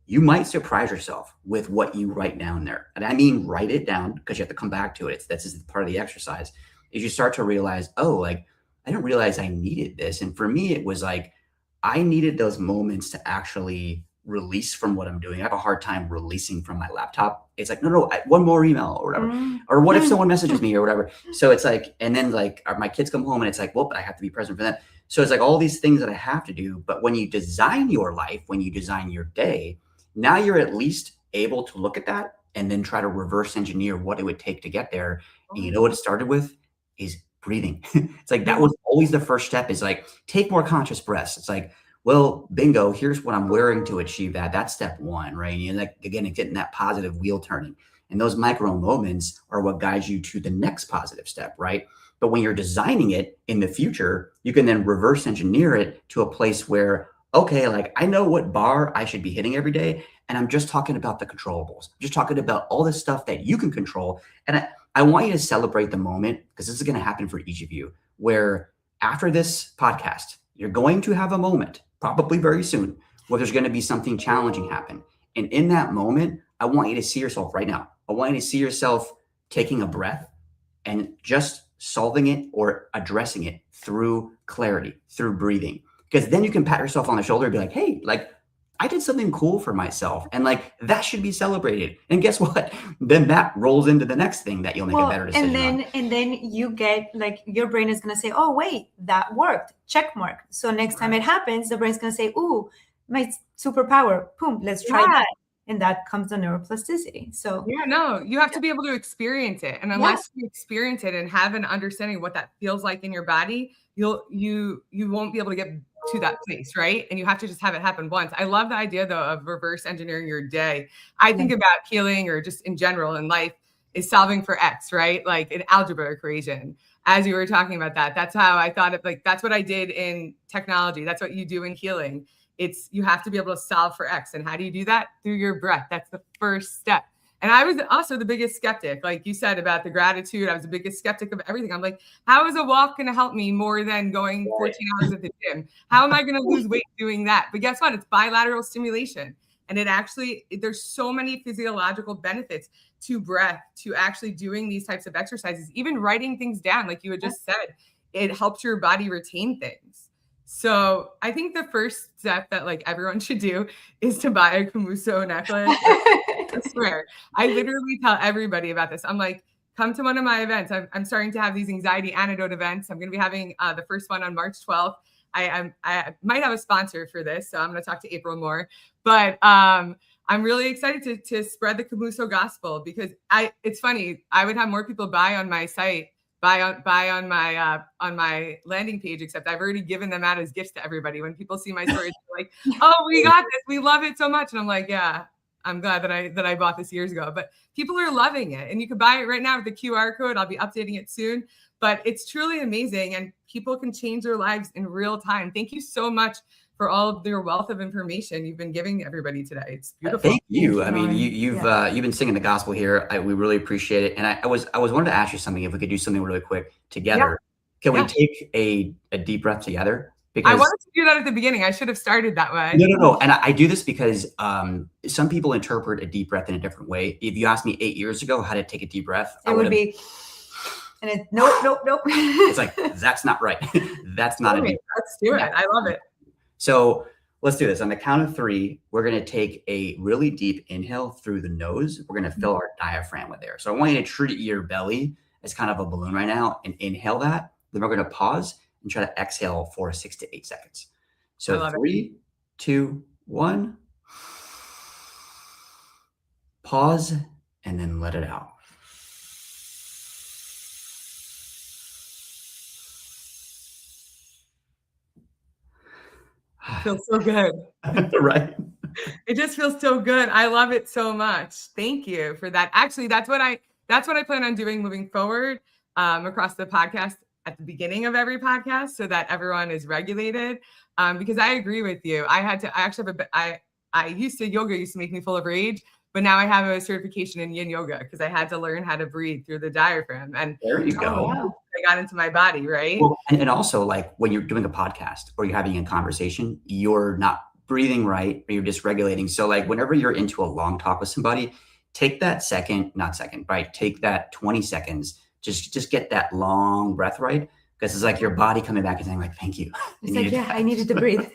Speaker 2: You might surprise yourself with what you write down there. And I mean, write it down, because you have to come back to it. That's just part of the exercise. Is you start to realize, oh, like, I didn't realize I needed this. And for me, it was like, I needed those moments to actually release from what I'm doing. I have a hard time releasing from my laptop. It's like, no, one more email or whatever. Or what if someone messages me or whatever? So it's like, and then like my kids come home and it's like, well, but I have to be present for them. So it's like all these things that I have to do. But when you design your life, when you design your day, now you're at least able to look at that and then try to reverse engineer what it would take to get there. And you know what it started with is breathing. It's like, that was always the first step, is like, take more conscious breaths. It's like, well, bingo, here's what I'm wearing to achieve that. That's step one, right? And you're like, again, getting that positive wheel turning. And those micro moments are what guides you to the next positive step, right? But when you're designing it in the future, you can then reverse engineer it to a place where, okay, like, I know what bar I should be hitting every day. And I'm just talking about the controllables. I'm just talking about all this stuff that you can control. And I want you to celebrate the moment, because this is going to happen for each of you, where after this podcast, you're going to have a moment, probably very soon, where there's going to be something challenging happen. And in that moment, I want you to see yourself right now. I want you to see yourself taking a breath and just solving it or addressing it through clarity, through breathing. Because then you can pat yourself on the shoulder and be like, hey, like, I did something cool for myself, and like, that should be celebrated. And guess what? Then that rolls into the next thing that you'll make a better decision on.
Speaker 3: And then you get, like, your brain is going to say, oh, wait, that worked. Check mark. So next time it happens, the brain's going to say, ooh, my superpower. Boom, let's try that. And that comes the neuroplasticity. So
Speaker 1: you have to be able to experience it. And unless you experience it and have an understanding of what that feels like in your body, you won't be able to get to that place, right? And you have to just have it happen once. I love the idea, though, of reverse engineering your day. I think about healing, or just in general in life, is solving for X, right? Like an algebra equation. As you were talking about that, that's how I thought of, like, that's what I did in technology. That's what you do in healing. It's, you have to be able to solve for X. And how do you do that? Through your breath. That's the first step. And I was also the biggest skeptic, like you said about the gratitude. I was the biggest skeptic of everything. I'm like, how is a walk going to help me more than going 14 hours at the gym? How am I going to lose weight doing that? But guess what? It's bilateral stimulation. And it actually, there's so many physiological benefits to breath, to actually doing these types of exercises, even writing things down, like you had just said, it helps your body retain things. So I think the first step that, like, everyone should do is to buy a KOMUSO necklace. I swear, I literally tell everybody about this. I'm like, come to one of my events. I'm starting to have these anxiety antidote events. I'm going to be having the first one on March 12th. I might have a sponsor for this, so I'm going to talk to April more. But I'm really excited to spread the KOMUSO gospel, because it's funny, I would have more people buy on my site, buy on my landing page, except I've already given them out as gifts to everybody. When people see my stories, they're like, "Oh, we got this. We love it so much." And I'm like, "Yeah, I'm glad that I bought this years ago." But people are loving it, and you can buy it right now with the QR code. I'll be updating it soon, but it's truly amazing, and people can change their lives in real time. Thank you so much for all of your wealth of information you've been giving everybody today. It's beautiful.
Speaker 2: Thank you. I mean, you've been singing the gospel here. We really appreciate it. And I wanted to ask you something. If we could do something really quick together, can we take a deep breath together?
Speaker 1: Because I wanted to do that at the beginning. I should have started that way.
Speaker 2: No. And I do this because some people interpret a deep breath in a different way. If you asked me 8 years ago how to take a deep breath,
Speaker 3: it would be, and it's nope.
Speaker 2: It's like, that's not right. That's not a deep breath.
Speaker 1: Let's do it. I love it.
Speaker 2: So let's do this. On the count of 3, we're going to take a really deep inhale through the nose. We're going to fill our diaphragm with air. So I want you to treat your belly as kind of a balloon right now and inhale that. Then we're going to pause and try to exhale for 6 to 8 seconds. So 3, 2, 1. Pause and then let it out.
Speaker 1: Feels so good.
Speaker 2: Right.
Speaker 1: It just feels so good. I love it so much. Thank you for that. Actually, that's what I plan on doing moving forward across the podcast at the beginning of every podcast, so that everyone is regulated. Because I agree with you. Yoga used to make me full of rage, but now I have a certification in yin yoga because I had to learn how to breathe through the diaphragm. And
Speaker 2: there you go.
Speaker 1: I got into my body, right?
Speaker 2: Well, and also, like, when you're doing a podcast or you're having a conversation, you're not breathing right, or you're dysregulating. So like whenever you're into a long talk with somebody, take that take that 20 seconds, just get that long breath right. Because it's like your body coming back and saying like, thank you.
Speaker 3: It's like, yeah, I needed to breathe.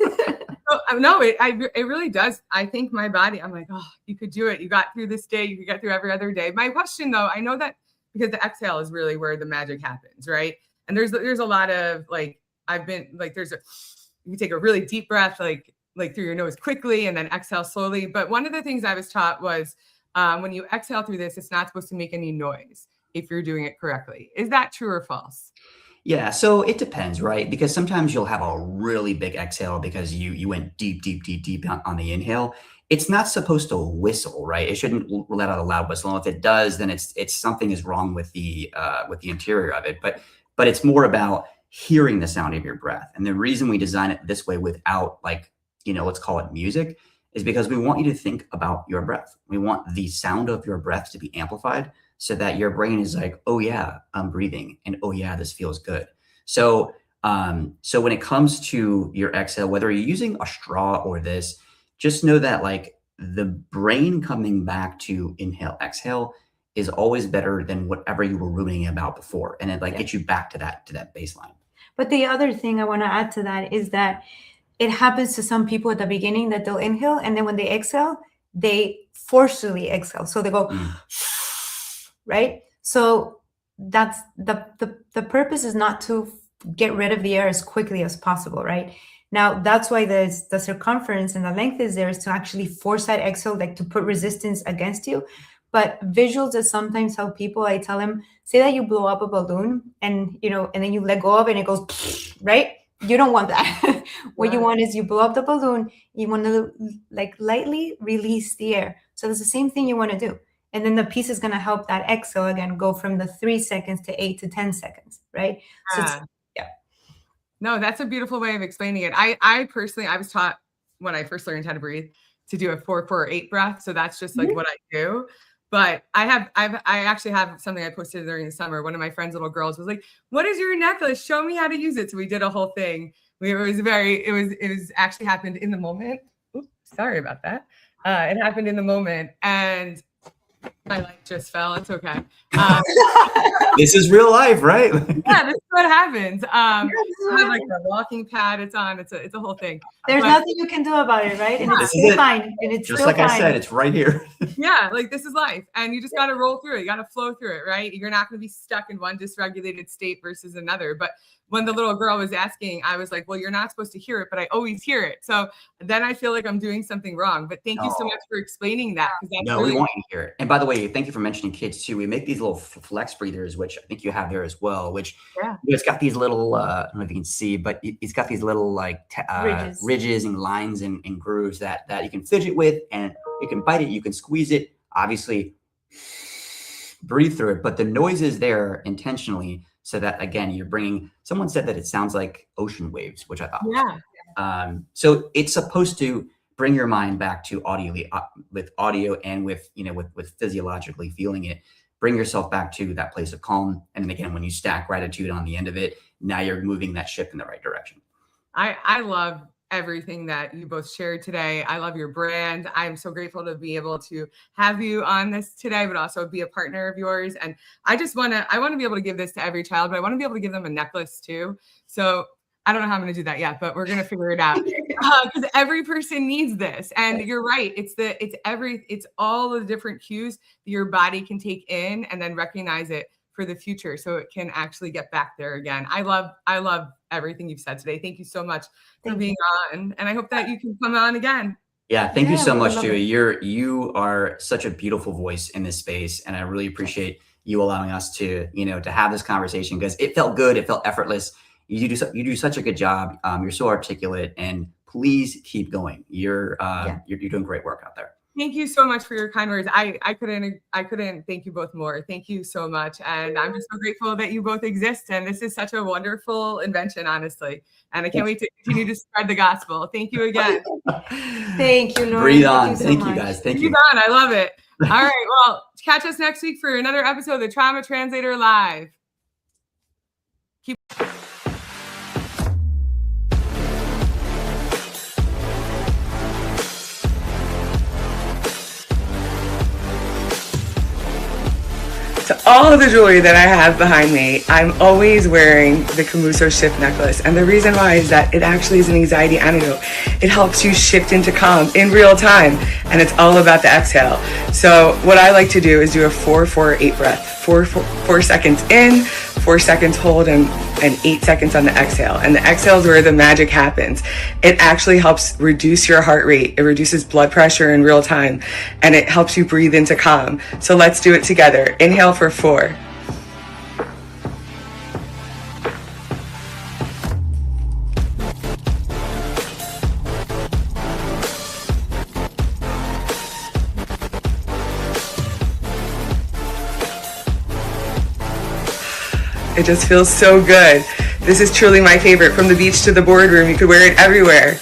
Speaker 1: No, it really does. I think my body, I'm like, oh, you could do it. You got through this day. You could get through every other day. My question though, I know that because the exhale is really where the magic happens, right? And there's a lot of like, you take a really deep breath, like through your nose quickly and then exhale slowly. But one of the things I was taught was when you exhale through this, it's not supposed to make any noise if you're doing it correctly. Is that true or false?
Speaker 2: Yeah, so it depends, right? Because sometimes you'll have a really big exhale because you went deep on the inhale. It's not supposed to whistle, right? It shouldn't let out a loud whistle. And if it does, then it's something is wrong with the interior of it. But it's more about hearing the sound of your breath. And the reason we design it this way without let's call it music, is because we want you to think about your breath. We want the sound of your breath to be amplified so that your brain is like, oh yeah, I'm breathing. And oh yeah, this feels good. So when it comes to your exhale, whether you're using a straw or this, just know that like the brain coming back to inhale, exhale is always better than whatever you were ruminating about before. And it gets you back to that baseline.
Speaker 3: But the other thing I want to add to that is that it happens to some people at the beginning that they'll inhale, and then when they exhale, they forcefully exhale. So they go, right? So that's the purpose is not to get rid of the air as quickly as possible, right? Now, that's why the circumference and the length is there, is to actually force that exhale, like to put resistance against you. But visuals that sometimes help people, I tell them, say that you blow up a balloon and then you let go of it and it goes, right? You don't want that. What you want is you blow up the balloon. You want to like lightly release the air. So that's the same thing you want to do. And then the piece is going to help that exhale again go from the 3 seconds to 8 to 10 seconds, right? So
Speaker 1: no, that's a beautiful way of explaining it. I personally, I was taught when I first learned how to breathe to do a 4-4-8 breath. So that's just like what I do. But I actually have something I posted during the summer. One of my friend's little girls was like, "What is your necklace? Show me how to use it." So we did a whole thing. It was actually happened in the moment. Oops, sorry about that. It happened in the moment, and My light just fell. It's okay.
Speaker 2: This is real life, right?
Speaker 1: Yeah, this is what happens. I have like a walking pad. It's on. It's a whole thing.
Speaker 3: There's nothing you can do about it, right? And
Speaker 1: Yeah.
Speaker 3: it's still fine. And it's
Speaker 2: just
Speaker 3: still
Speaker 2: like
Speaker 3: fine.
Speaker 2: I said, it's right here.
Speaker 1: Yeah, like this is life, and you just got to roll through it. You got to flow through it, right? You're not going to be stuck in one dysregulated state versus another. But when the little girl was asking, I was like, well, you're not supposed to hear it, but I always hear it. So then I feel like I'm doing something wrong. But thank you so much for explaining that.
Speaker 2: No, really we want you to hear it. And by the way, thank you for mentioning kids too. We make these little flex breathers, which I think you have there as well, which it's got these little, I don't know if you can see, but it's got these little like ridges and lines and grooves that you can fidget with, and you can bite it, you can squeeze it, obviously breathe through it, but the noise is there intentionally so that, again, you're bringing, someone said that it sounds like ocean waves, which I thought was so it's supposed to bring your mind back to with audio and with, you know, with physiologically feeling it, bring yourself back to that place of calm. And then again, when you stack gratitude on the end of it, now you're moving that ship in the right direction.
Speaker 1: I love everything that you both shared today. I love your brand. I'm so grateful to be able to have you on this today, but also be a partner of yours. And I want to be able to give this to every child, but I want to be able to give them a necklace too. So I don't know how I'm going to do that yet, but we're going to figure it out because every person needs this. And you're right. It's all the different cues that your body can take in and then recognize it for the future, so it can actually get back there again. I love everything you've said today. Thank you so much for being on, and I hope that you can come on again.
Speaker 2: Yeah, thank you so much, Julie. You are such a beautiful voice in this space, and I really appreciate you allowing us to, you know, to have this conversation because it felt good, it felt effortless. You do such a good job. You're so articulate, and please keep going. You're doing great work out there.
Speaker 1: Thank you so much for your kind words. I couldn't thank you both more. Thank you so much. And I'm just so grateful that you both exist. And this is such a wonderful invention, honestly. And I can't wait to continue to spread the gospel. Thank you again.
Speaker 3: Thank you, Lauren.
Speaker 2: Breathe on. Thank you, guys. Thank you.
Speaker 1: Breathe on. I love it. All right. Well, catch us next week for another episode of the Trauma Translator Live. To all of the jewelry that I have behind me, I'm always wearing the KOMUSO shift necklace. And the reason why is that it actually is an anxiety antidote. It helps you shift into calm in real time. And it's all about the exhale. So what I like to do is do a 4-4-8 breath. 4 seconds in, 4 seconds hold, and 8 seconds on the exhale. And the exhale is where the magic happens. It actually helps reduce your heart rate. It reduces blood pressure in real time, and it helps you breathe into calm. So let's do it together. Inhale for 4. It just feels so good. This is truly my favorite. From the beach to the boardroom, you could wear it everywhere.